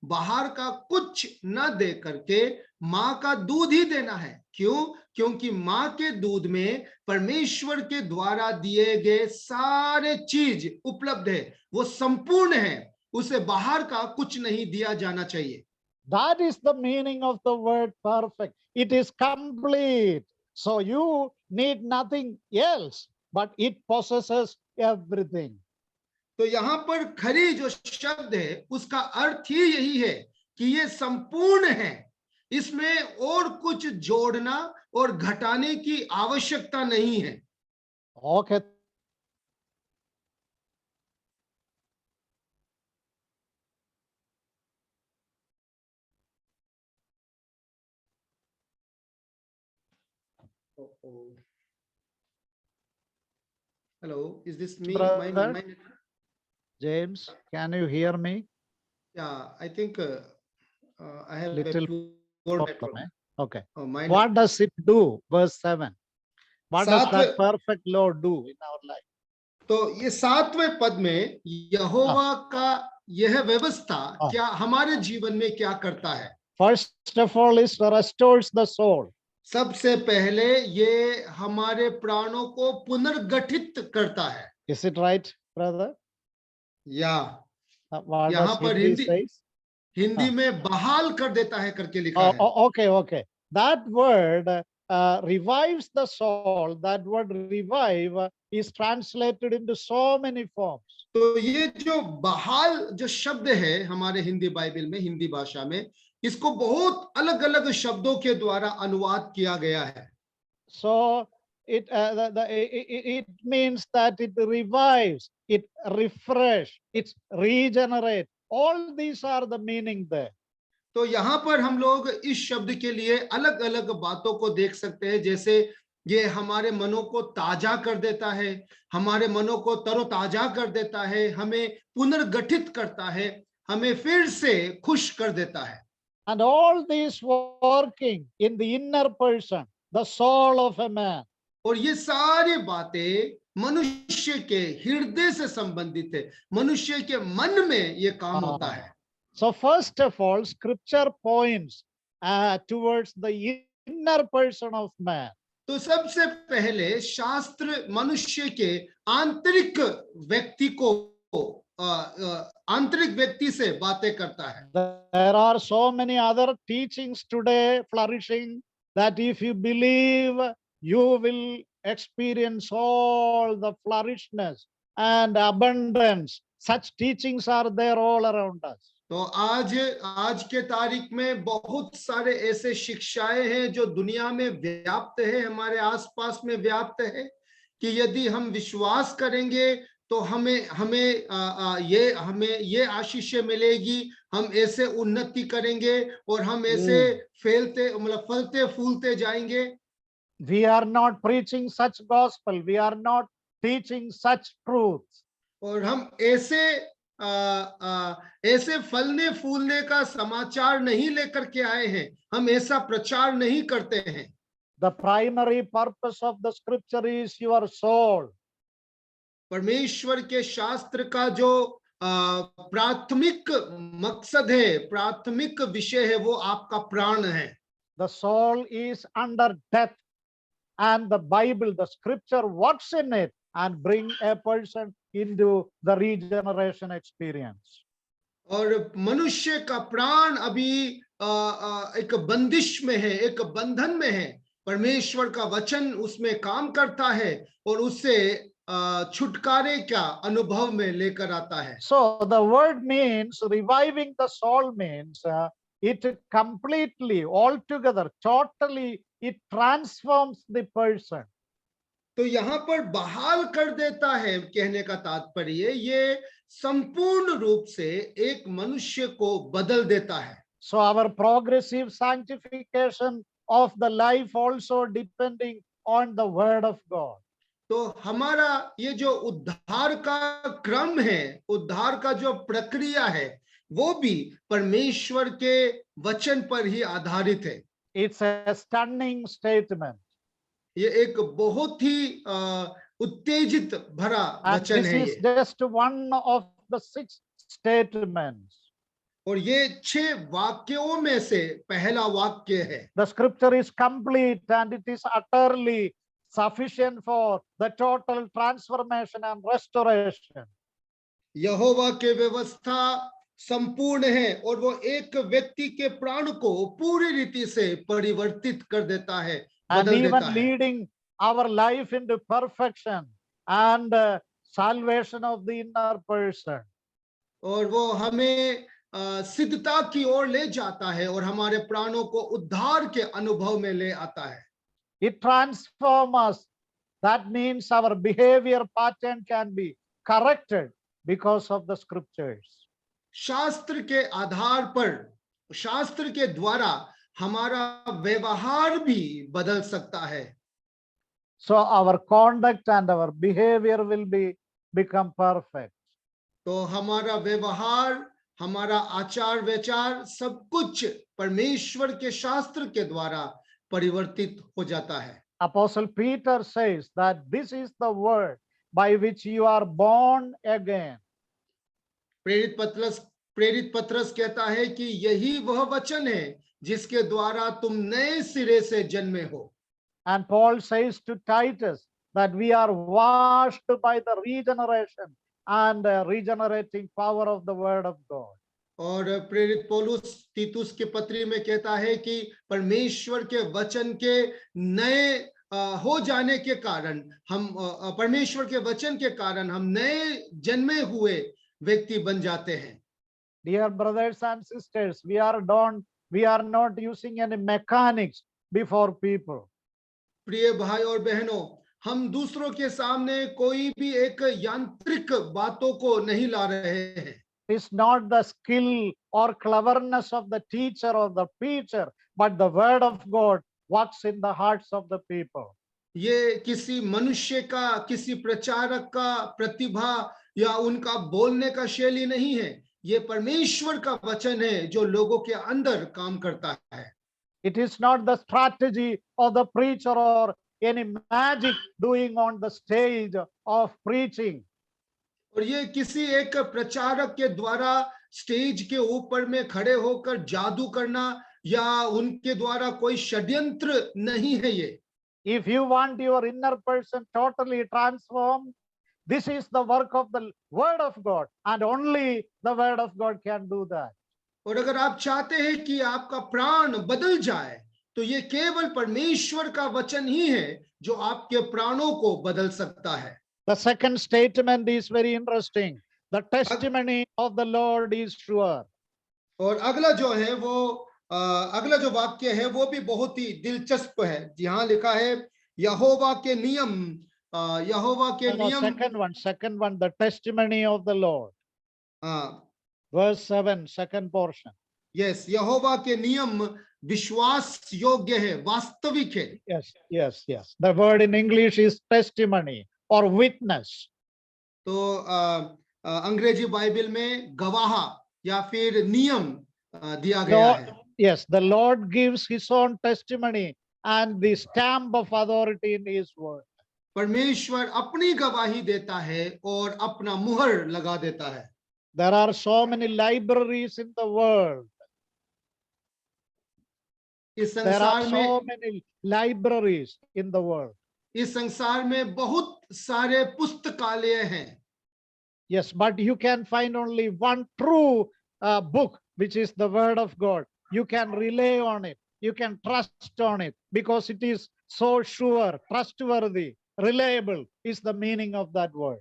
बाहर का कुछ न दे करके माँ का दूध ही देना है। क्यों? क्योंकि माँ के दूध में परमेश्वर के द्वारा दिए गए सारे चीज उपलब्ध है, वो संपूर्ण है, उसे बाहर का कुछ नहीं दिया जाना चाहिए। That is the meaning of the word perfect. It is complete. So you need nothing else, but it possesses everything. तो यहाँ पर खरी जो शब्द है उसका अर्थ ही यही है कि ये संपूर्ण है, इसमें और कुछ जोड़ना और घटाने की आवश्यकता नहीं है। Okay. Hello, is this me? Brother? James, can you hear me? Yeah, I think I have Little poor problem, network. Okay. Oh, my What does it do? Verse 7. What does सातवें- that perfect Lord do in our life? तो ये 7वें पद में यहोवा का यह व्यवस्था क्या हमारे जीवन में क्या करता है? First of all, is restores the soul. सबसे पहले ये हमारे प्राणों को पुनर्गठित करता है। Is it right, brother? या What यहाँ does पर Hindi says? हिंदी में बहाल कर देता है करके लिखा है। Okay. That word revives the soul. That word revive is translated into so many forms. तो ये जो बहाल जो शब्द है हमारे हिंदी बाइबल में, हिंदी भाषा में, इसको बहुत अलग अलग शब्दों के द्वारा अनुवाद किया गया है. So it means that it revives, it refresh, it regenerate. All these are the meaning there. तो यहाँ पर हम लोग इस शब्द के लिए अलग अलग बातों को देख सकते हैं, जैसे ये हमारे मनों को ताजा कर देता है, हमारे मनों को तरोताजा कर देता है, हमें पुनर्गठित करता है, हमें फिर से खुश कर देता है. And all these working in the inner person, the soul of a man. और ये सारी बातें मनुष्य के हृदय से संबंधित है, मनुष्य के मन में ये काम होता है. So first of all, scripture points towards the inner person of man. तो सबसे पहले शास्त्र मनुष्य के आंतरिक व्यक्ति को आंतरिक व्यक्ति से बातें करता है. There are so many other teachings today flourishing that if you believe, you will experience all the flourishness and abundance. Such teachings are there all around us. तो आज के तारीख में बहुत सारे ऐसे शिक्षाएं हैं जो दुनिया में व्याप्त है, हमारे आसपास में व्याप्त है, कि यदि हम विश्वास करेंगे तो हमें ये आशीषें मिलेगी, हम ऐसे उन्नति करेंगे और हम ऐसे फलते फूलते जाएंगे. We are not preaching such gospel. We are not teaching such truths. और हम ऐसे फलने फूलने का समाचार नहीं लेकर के आए हैं, हम ऐसा प्रचार नहीं करते हैं. The primary purpose of the scripture is your soul. परमेश्वर के शास्त्र का जो प्राथमिक मकसद है, प्राथमिक विषय है, वो आपका प्राण है. The soul is under death, and the Bible, the scripture works in it and bring a person into the regeneration experience. और मनुष्य का प्राण अभी एक बंदिश में है, एक बंधन में है. परमेश्वर का वचन उसमें काम करता है और उससे छुटकारे का अनुभव में लेकर आता है. So the word means, reviving the soul means it completely, altogether, totally, it transforms the person. तो यहाँ पर बहाल कर देता है कहने का तात्पर्य ये संपूर्ण रूप से एक मनुष्य को बदल देता है. So our progressive sanctification of the life also depending on the word of God. तो हमारा ये जो उद्धार का क्रम है, उद्धार का जो प्रक्रिया है, वो भी परमेश्वर के वचन पर ही आधारित है. It's a stunning statement. ये एक बहुत ही उत्तेजित भरा And वचन this है is ये. just one of the 6 statements. और ये 6 वाक्यों में से पहला वाक्य है. The scripture is complete and it is utterly sufficient for the total transformation and restoration. यहोवा के व्यवस्था संपूर्ण है और वो एक व्यक्ति के प्राण को पूरी रीति से परिवर्तित कर देता है, And बदल देता even है. leading our life into perfection and salvation of the inner person. और वो हमें सिद्धता की ओर ले जाता है और हमारे प्राणों को उद्धार के अनुभव में ले आता है. It transforms us. That means our behavior pattern can be corrected because of the scriptures. शास्त्र के आधार पर, शास्त्र के द्वारा हमारा व्यवहार भी बदल सकता है. So our conduct and our behavior will become perfect. तो हमारा व्यवहार, हमारा आचार विचार सब कुछ परमेश्वर के शास्त्र के द्वारा परिवर्तित हो जाता है. Apostle Peter says that this is the word by which you are born again. प्रेरित पत्रस कहता है कि यही वह वचन है जिसके द्वारा तुम नए सिरे से जन्मे हो. And Paul says to Titus that we are washed by the regeneration and regenerating power of the word of God. और प्रेरित पौलुस तीतुस के पत्री में कहता है कि परमेश्वर के वचन के नए हो जाने के कारण हम परमेश्वर के वचन के कारण हम नए जन्मे हुए व्यक्ति बन जाते हैं। Dear brothers and sisters, we are not using any mechanics before people. प्रिय भाई और बहनों, हम दूसरों के सामने कोई भी एक यांत्रिक बातों को नहीं ला रहे हैं। It's not the skill or cleverness of the teacher or the preacher, but the word of God works in the hearts of the people. ये किसी मनुष्य का, किसी प्रचारक का प्रतिभा या उनका बोलने का शैली नहीं है, ये परमेश्वर का वचन है जो लोगों के अंदर काम करता है। It is not the strategy of the preacher or any magic doing on the stage of preaching. और ये किसी एक प्रचारक के द्वारा स्टेज के ऊपर में खड़े होकर जादू करना या उनके द्वारा कोई षड्यंत्र नहीं है ये। If you want your inner person totally transformed, this is the work of the word of God, and only the word of God can do that. और अगर आप चाहते हैं कि आपका प्राण बदल जाए, तो ये केवल परमेश्वर का वचन ही है जो आपके प्राणों को बदल सकता है। The second statement is very interesting. The testimony of the Lord is sure. और अगला जो है वो अगला जो वाक्य है वो भी बहुत ही दिलचस्प है। यहाँ लिखा है यहोवा के नियम, यहोवा के नियम। Second one, the testimony of the Lord. Verse 7, second portion. Yes, यहोवा के नियम विश्वास योग्य है, वास्तविक है। Yes. The word in English is testimony or witness. तो अंग्रेजी बाइबल में गवाह या फिर नियम दिया गया है। Yes, the Lord gives his own testimony and the stamp of authority in his word. परमेश्वर अपनी गवाही देता है और अपना मुहर लगा देता है। There are so many libraries in the world. इस There संसार are में so many libraries in the world. इस संसार में बहुत सारे पुस्तकालय हैं। Yes, but you can find only one true book, which is the word of God. You can rely on it. You can trust on it because it is so sure, trustworthy, reliable is the meaning of that word.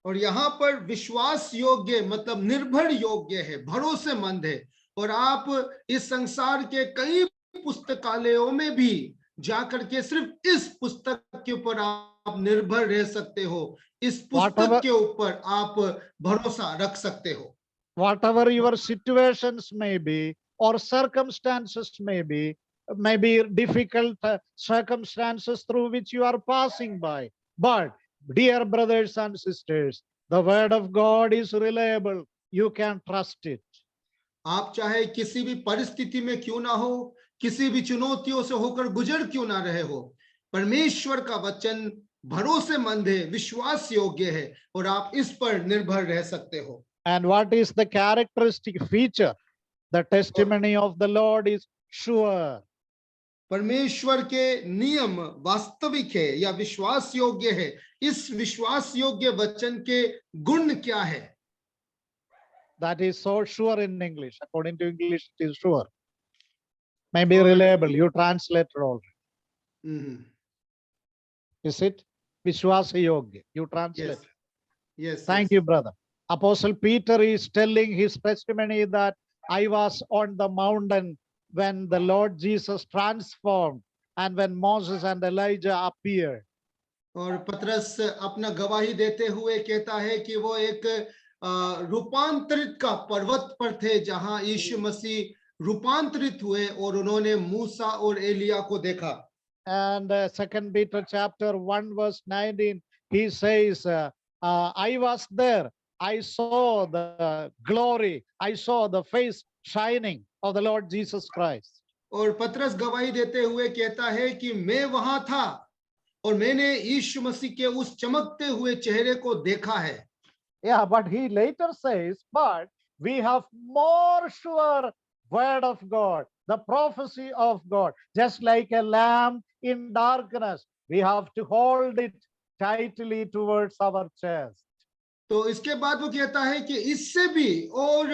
और यहाँ पर विश्वास योग्य मतलब निर्भर योग्य है, भरोसेमंद है। और आप इस संसार के कई पुस्तकालयों में भी जाकर के सिर्फ इस पुस्तक के ऊपर आप निर्भर रह सकते हो, इस पुस्तक के ऊपर आप भरोसा रख सकते हो। Whatever your situations may be or circumstances may be difficult circumstances through which you are passing by, but dear brothers and sisters, the word of God is reliable. You can trust it. आप चाहे किसी भी परिस्थिति में क्यों ना हो, किसी भी चुनौतियों से होकर गुजर क्यों ना रहे हो, परमेश्वर का वचन भरोसेमंद है, विश्वास योग्य है और आप इस पर निर्भर रह सकते हो। And what is the characteristic feature? The testimony of the Lord is sure. परमेश्वर के नियम वास्तविक है या विश्वास योग्य है। इस विश्वास योग्य वचन के गुण क्या है? That is so sure in English. According to English, it is sure. Maybe reliable. You translate it already. Is it? Vishwas yogya. You translate. Yes. Thank you, brother. Apostle Peter is telling his testimony that I was on the mountain when the Lord Jesus transformed and when Moses and Elijah appeared. और पतरस अपना गवाही देते हुए कहता है कि वो एक रूपांतरित का पर्वत पर थे जहां यीशु मसीह रूपांतरित हुए और उन्होंने मूसा और एलिया को देखा। And 2 Peter chapter 1 verse 19, he says, I was there. I saw the glory. I saw the face shining of the Lord Jesus Christ. और पतरस गवाही देते हुए कहता है कि मैं वहां था और मैंने यीशु मसीह के उस चमकते हुए चेहरे को देखा है। Yeah, but he later says, but we have more sure word of God, the prophecy of God, just like a lamp in darkness. We have to hold it tightly towards our chest. तो इसके बाद वो कहता है कि इससे भी और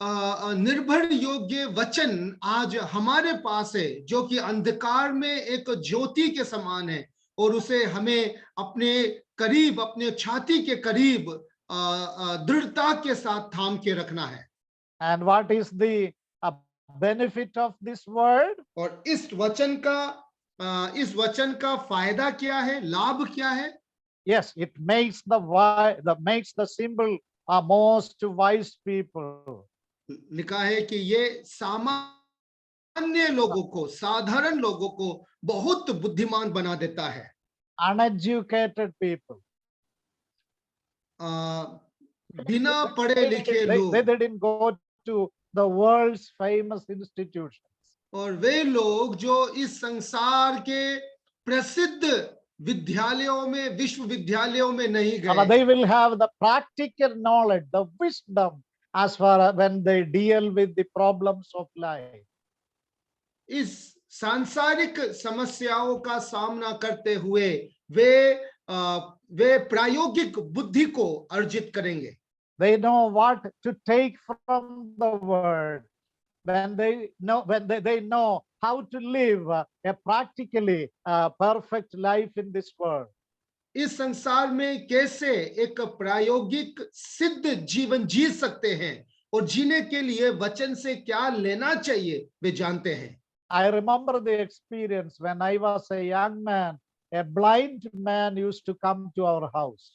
निर्भर योग्य वचन आज हमारे पास है, जो कि अंधकार में एक ज्योति के समान है, और उसे हमें अपने करीब, अपने छाती के करीब दृढ़ता के साथ थाम के रखना है। And what is the benefit of this word? और इस वचन का फायदा क्या है, लाभ क्या है? Yes, it makes the simple most wise people. लिखा है कि ये सामान्य लोगों को, साधारण लोगों को बहुत बुद्धिमान बना देता है। Uneducated people. बिना पढ़े लिखे लोग, They didn't go to the world's famous institutions. और वे लोग जो इस संसार के प्रसिद्ध विद्यालयों में, विश्वविद्यालयों में नहीं गए, They will have the practical knowledge, the wisdom as far when they deal with the problems of life. इस सांसारिक समस्याओं का सामना करते हुए वे प्रायोगिक बुद्धि को अर्जित करेंगे। They know what to take from the word. When they know how to live a practically perfect life in this world. इस संसार में कैसे एक प्रायोगिक सिद्ध जीवन जी सकते हैं, और जीने के लिए वचन से क्या लेना चाहिए वे जानते हैं। I remember the experience when I was a young man. A blind man used to come to our house.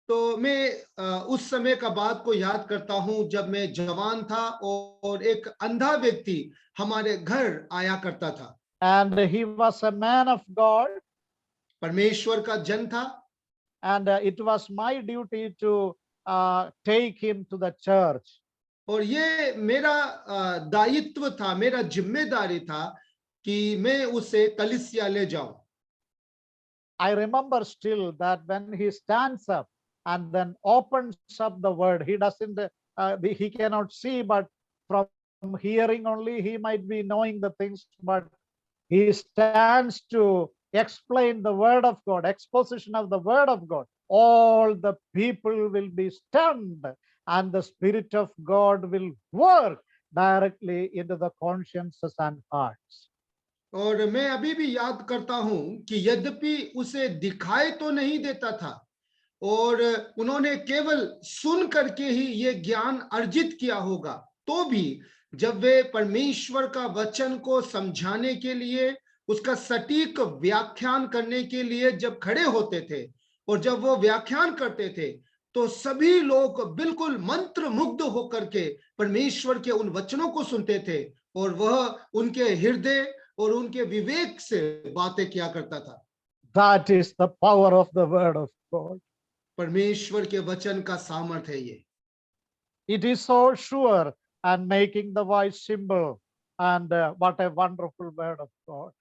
तो मैं उस समय का बात को याद करता हूं, जब मैं जवान था और एक अंधा व्यक्ति हमारे घर आया करता था। And he was a man of God. परमेश्वर का जन था। And it was my duty to take him to the church. और ये मेरा दायित्व था, मेरा जिम्मेदारी था कि मैं उसे कलीसिया ले जाऊं। I remember still that when he stands up and then opens up the word, he cannot see, but from hearing only he might be knowing the things, but he stands to explain the word of God, exposition of the word of God. All the people will be stunned, and the Spirit of God will work directly into the consciences and hearts. और मैं अभी भी याद करता हूं कि यद्यपि उसे दिखाई तो नहीं देता था, और उन्होंने केवल सुन करके ही ये ज्ञान अर्जित किया होगा, तो भी जब वे परमेश्वर का वचन को समझाने के लिए, उसका सटीक व्याख्यान करने के लिए जब खड़े होते थे, और जब वो व्याख्यान करते थे, तो सभी लोग बिल्कुल मंत्र मुग्ध होकर के परमेश्वर के उन वचनों को सुनते थे, और वह उनके हृदय और उनके विवेक से बातें किया करता था। That is the power of the word of God. परमेश्वर के वचन का सामर्थ्य है ये। It is so sure and making the voice simple, and what a wonderful word of God.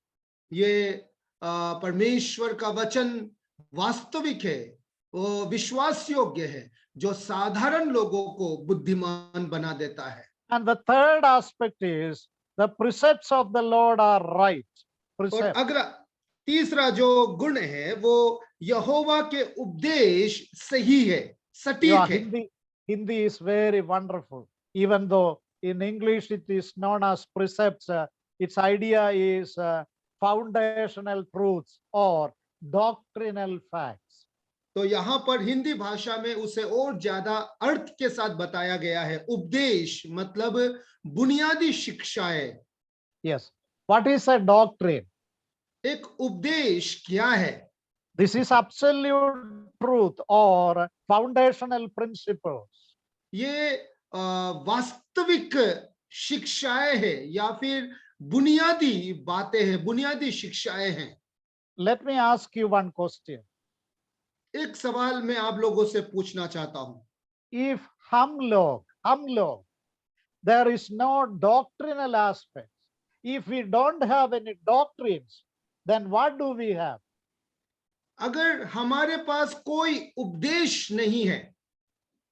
ये परमेश्वर का वचन वास्तविक है, वो विश्वास योग्य है, जो साधारण लोगों को बुद्धिमान बना देता है। And the third aspect is the precepts of the Lord are right. और अगला तीसरा जो गुण है, वो यहोवा के उपदेश सही है, सटीक है। Hindi is very wonderful, even though in English it is known as precepts. Its idea is foundational truths or doctrinal facts. तो यहाँ पर हिंदी भाषा में उसे और ज्यादा अर्थ के साथ बताया गया है। उपदेश मतलब बुनियादी शिक्षाएं। Yes. What is a doctrine? एक उपदेश क्या है? This is absolute truth or foundational principles. ये वास्तविक शिक्षाएं है या फिर बुनियादी बातें हैं, बुनियादी शिक्षाएं हैं। Let me ask you one question. एक सवाल मैं आप लोगों से पूछना चाहता हूं। If हम लोग, there is no doctrinal aspects. If we don't have any doctrines, then what do we have? अगर हमारे पास कोई उपदेश नहीं है,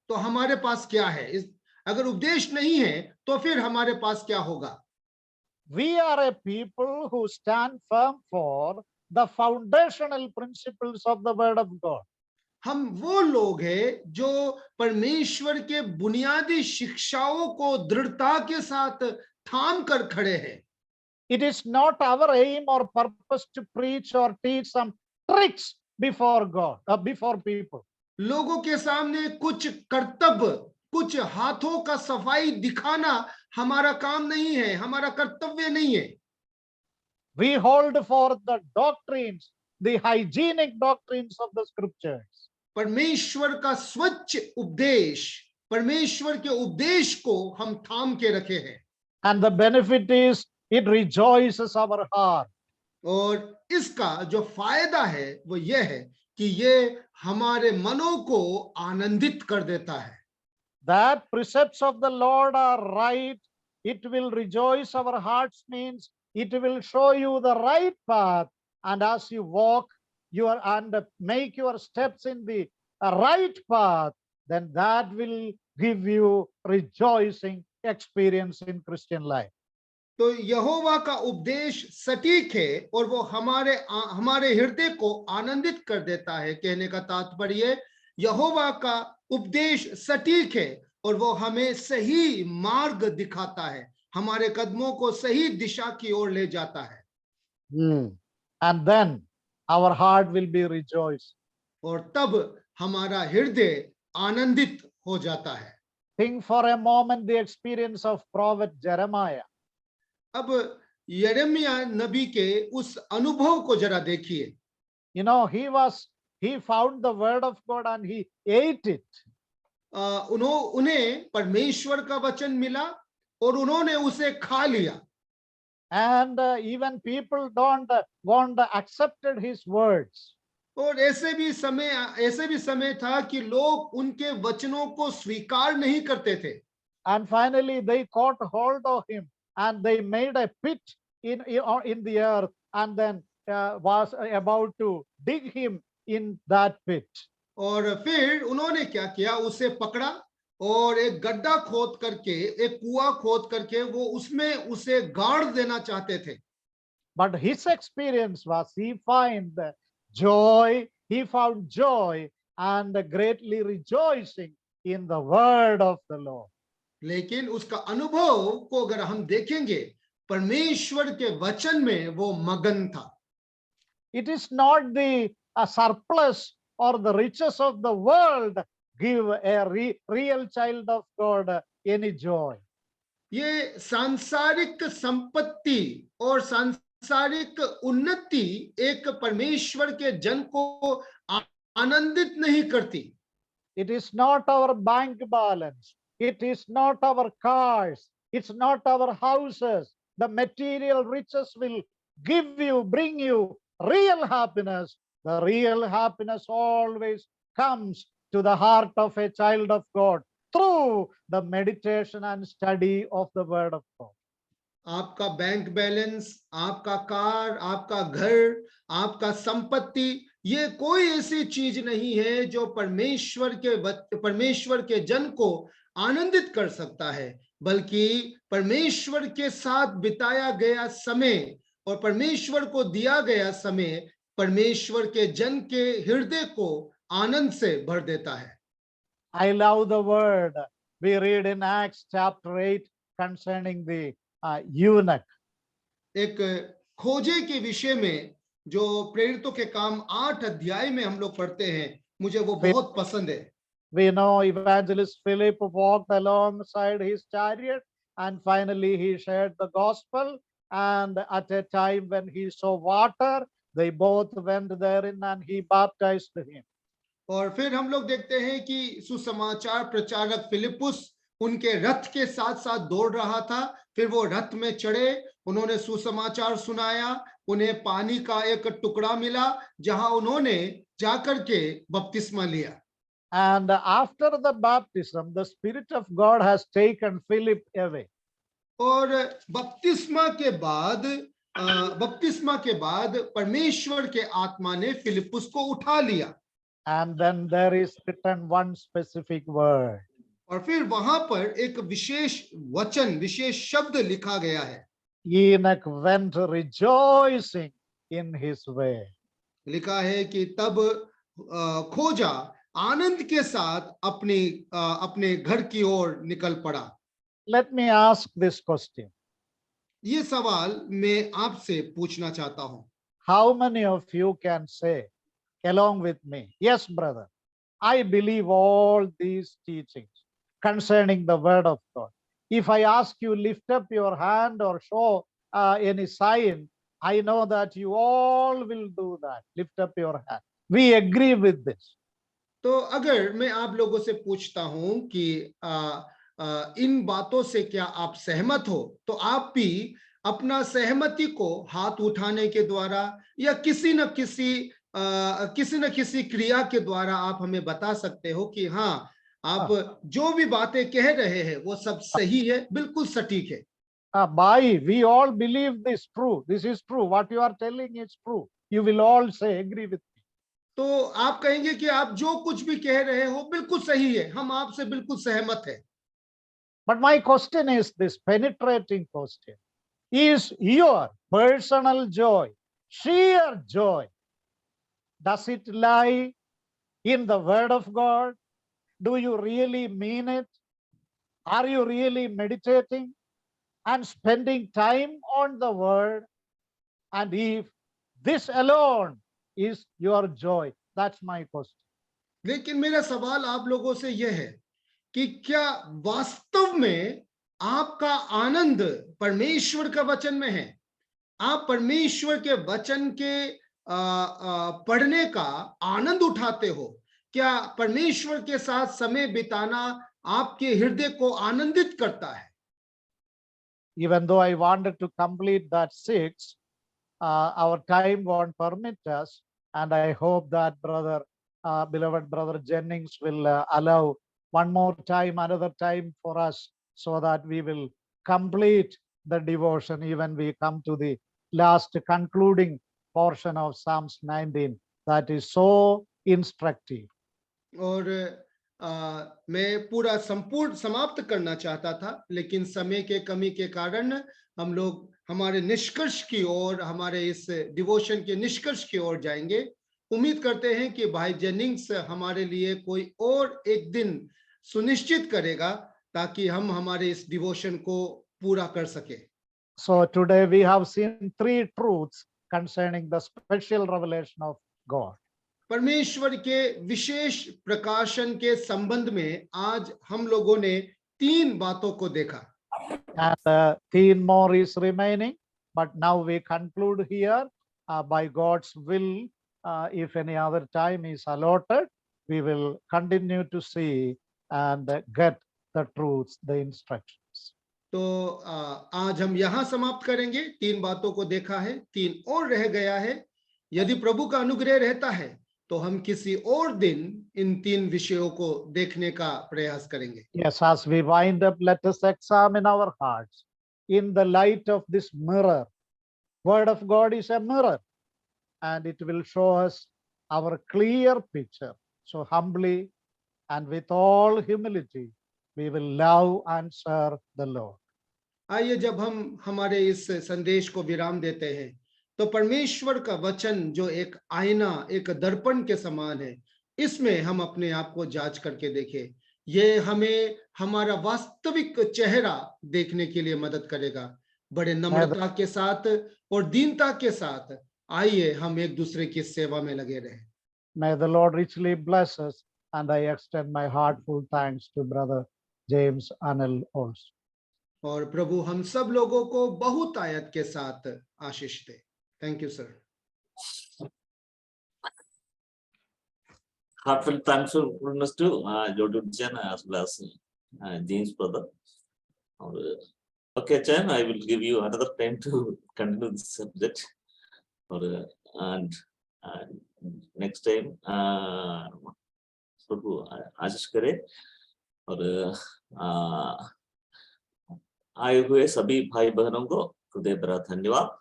तो हमारे पास क्या है? अगर उपदेश नहीं है, तो फिर हमारे पास क्या होगा? We are a people who stand firm for the foundational principles of the word of God. हम वो लोग हैं जो परमेश्वर के बुनियादी शिक्षाओं को दृढ़ता के साथ थाम कर खड़े हैं। It is not our aim or purpose to preach or teach some tricks before God or before people. लोगों के सामने कुछ कर्तव्य, कुछ हाथों का सफाई दिखाना हमारा काम नहीं है, हमारा कर्तव्य नहीं है। We hold for the doctrines, the hygienic doctrines of the scriptures. परमेश्वर का स्वच्छ उपदेश, परमेश्वर के उपदेश को हम थाम के रखे हैं। And the benefit is it rejoices our heart. और इसका जो फायदा है वो ये है कि ये हमारे मनों को आनंदित कर देता है। That precepts of the Lord are right. It will rejoice our hearts means it will show you the right path. And as you walk your and make your steps in the right path, then that will give you rejoicing experience in Christian life. तो यहोवा का उपदेश सटीक है और वो हमारे हृदय को आनंदित कर देता है। कहने का तात्पर्य यहोवा का उपदेश सटीक है और वो हमें सही मार्ग दिखाता है, हमारे कदमों को सही दिशा की ओर ले जाता है। And then our heart will be rejoiced. और तब हमारा हृदय आनंदित हो जाता है। Think for a moment the experience of prophet Jeremiah. अब यिर्मयाह नबी के उस अनुभव को जरा देखिए। You know, he found the word of God and he ate it. उन्हें परमेश्वर का वचन मिला और उन्होंने उसे खा लिया। And even people don't want accepted his words. और ऐसे भी समय था कि लोग उनके वचनों को स्वीकार नहीं करते थे। And finally they caught hold of him and they made a pit in the earth and then was about to dig him in that pit. और फिर उन्होंने क्या किया, उसे पकड़ा और एक गड्ढा खोद करके, एक कुआं खोद करके वो उसमें उसे गाड़ देना चाहते थे। But his experience was he found joy and greatly rejoicing in the word of the Lord. लेकिन उसका अनुभव को अगर हम देखेंगे, परमेश्वर के वचन में वो मगन था। It is not the surplus or the riches of the world give a real child of God any joy. ये सांसारिक संपत्ति और सांसारिक उन्नति एक परमेश्वर के जन को आनंदित नहीं करती। It is not our bank balance. It is not our cars. It's not our houses. The material riches will bring you real happiness. The real happiness always comes to the heart of a child of God through the meditation and study of the word of God. आपका बैंक बैलेंस, आपका कार, आपका घर, आपका संपत्ति, ये कोई ऐसी चीज नहीं है जो परमेश्वर के जन को आनंदित कर सकता है, बल्कि परमेश्वर के साथ बिताया गया समय और परमेश्वर को दिया गया समय परमेश्वर के जन के हृदय को आनंद से भर देता है। I love the word we read in Acts chapter 8 concerning the eunuch. एक खोजे के विषय में जो प्रेरितों के काम 8 अध्याय में हम लोग पढ़ते हैं, मुझे वो बहुत पसंद है। We know evangelist Philip walked alongside his chariot and finally he shared the gospel, and at a time when he saw water, they both went therein and he baptized him. और फिर हम लोग देखते हैं कि सुसमाचार प्रचारक फिलिपुस उनके रथ के साथ साथ दौड़ रहा था, फिर वो रथ में चढ़े, उन्होंने सुसमाचार सुनाया, उन्हें पानी का एक टुकड़ा मिला जहां उन्होंने जाकर के बपतिस्मा लिया। And after the baptism, the Spirit of God has taken Philip away. और बपतिस्मा के बाद परमेश्वर के आत्मा ने फिलिपुस को उठा लिया। And then there is written one specific word. और फिर वहां पर एक विशेष वचन, विशेष शब्द लिखा गया है। Enoch went rejoicing in his way. लिखा है कि तब खोजा, आनंद के साथ अपने घर की ओर निकल पड़ा। Let me ask this question. ये सवाल मैं आपसे पूछना चाहता हूं। How many of you can say along with me, yes, brother, I believe all these teachings concerning the word of God. If I ask you, lift up your hand or show any sign, I know that you all will do that. Lift up your hand. We agree with this. तो अगर मैं आप लोगों से पूछता हूं कि इन बातों से क्या आप सहमत हो, तो आप भी अपना सहमति को हाथ उठाने के द्वारा या किसी न किसी क्रिया के द्वारा आप हमें बता सकते हो कि हाँ, आप जो भी बातें कह रहे हैं वो सब सही है, बिल्कुल सटीक है। We all believe this true. This is true. What you are telling is true. You will all say, agree with me. तो आप कहेंगे कि आप जो कुछ भी कह रहे हो बिल्कुल सही है, हम आपसे बिल्कुल सहमत है। But my question is this penetrating question. Is your personal joy, sheer joy, does it lie in the word of God? Do you really mean it? Are you really meditating and spending time on the word? And if this alone is your joy, that's my question. लेकिन मेरा सवाल आप लोगों से यह है कि क्या वास्तव में आपका आनंद परमेश्वर का वचन में है? आप परमेश्वर के वचन के पढ़ने का आनंद उठाते हो? क्या परमेश्वर के साथ समय बिताना आपके हृदय को आनंदित करता है? Even though I wanted to complete that 6, our time won't permit us, and I hope that beloved brother Jennings will allow one more time, another time for us, so that we will complete the devotion, even we come to the last concluding portion of Psalms 19, that is so instructive. और मैं पूरा संपूर्ण समाप्त करना चाहता था, लेकिन समय के कमी के कारण हम लोग हमारे निष्कर्ष की ओर, हमारे इस डिवोशन के निष्कर्ष की ओर जाएंगे। उम्मीद करते हैं कि भाई जेनिंग्स हमारे लिए कोई और एक दिन सुनिश्चित करेगा ताकि हम हमारे इस डिवोशन को पूरा कर सके। So today we have seen 3 truths concerning the special revelation of God. परमेश्वर के विशेष प्रकाशन के संबंध में आज हम लोगों ने 3 बातों को देखा। And 3 more is remaining, but now we conclude here by God's will. If any other time is allotted, we will continue to see and get the truths, the instructions. तो आज हम यहाँ समाप्त करेंगे। 3 बातों को देखा है, 3 और रह गया है। यदि प्रभु का अनुग्रह रहता है तो हम किसी और दिन इन 3 विषयों को देखने का प्रयास करेंगे। Yes, as we wind up, let us examine our hearts in the light of this mirror. Word of God is a mirror, and it will show us our clear picture. So humbly and with all humility, we will love and serve the Lord. आइए, जब हम हमारे इस संदेश को विराम देते हैं तो परमेश्वर का वचन जो एक आईना, एक दर्पण के समान है, इसमें हम अपने आप को जांच करके देखें। ये हमें हमारा वास्तविक चेहरा देखने के लिए मदद करेगा। बड़े नम्रता के साथ और दीनता के साथ आइए हम एक दूसरे की सेवा में लगे रहें। May the Lord richly bless us, and I extend my heartful thanks to Brother James Anil also. और प्रभु हम सब लोगों को बहुत आयत के साथ आशीष दे। Thank you, sir. Heartfelt thankfulness to Jordan Chen as well as James brother. Okay, Chen, I will give you another time to continue this subject. And next time, प्रभु आशीष करे। और आए हुए सभी भाई बहनों को हृदय भरा धन्यवाद।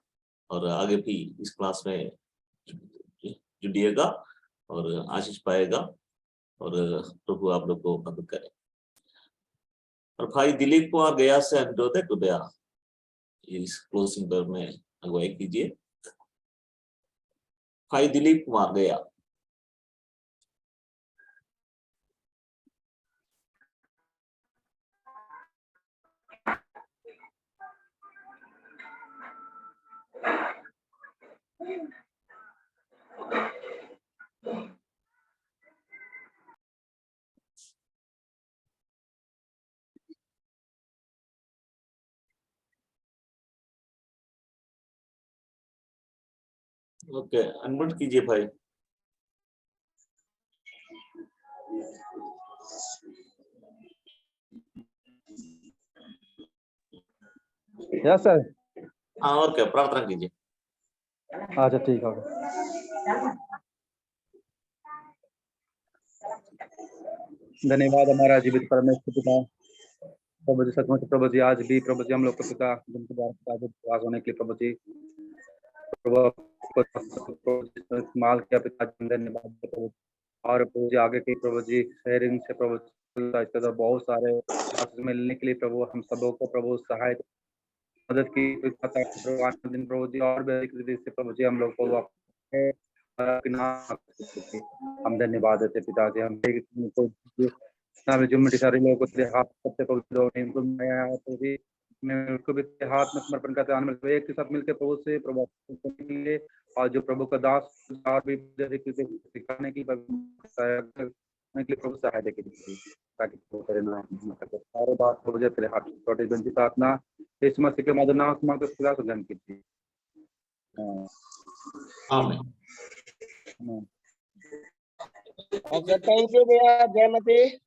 और आगे भी इस क्लास में जुड़िएगा और आशीष पाएगा, और प्रभु आप लोग को मदद करे। और भाई दिलीप कुमार गया से अनुरोध है, कृपया इस क्लोजिंग पर में अगुवाई कीजिए। भाई दिलीप कुमार गया। ओके, अनम्यूट कीजिए भाई। Yes sir. हाँ, ओके, प्रार्थना कीजिए। अच्छा ठीक है। धन्यवाद हमारा जीवित परमेश्वर पिता प्रभु जी, सचमुच प्रभु जी आज भी प्रभु जी हम लोग को पिता जिनके द्वारा विश्वास होने के लिए प्रभु जी इस्तेमाल किया पिता जी, धन्यवाद प्रभु। और प्रभु जी आगे के प्रभु जी शेयरिंग से प्रभु तो बहुत सारे मिलने के लिए प्रभु हम सबों को प्रभु सहायता मदद की दिन प्रभु जी और भी अधिक रीति से प्रभु जी हम लोग को हम धन्यवाद देते पिता जी। हम जो सारे लोगों को तेरे हाथ सबसे पवित्र उनको भी उनको भी तेरे हाथ में समर्पण करते हैं एक के साथ मिलकर प्रभु से प्रभु के लिए और जो प्रभु का दास और भी सिखाने की प्रभु सहायता के लिए ताकि सारे बात प्रभु जी तेरे हाथ छोटे बंदी प्रार्थना इस मसीह के मधुर नाम से मांगते खुदा से धन्यवाद कीजिए। आमीन। थैंक यू भैया, जय मसीह।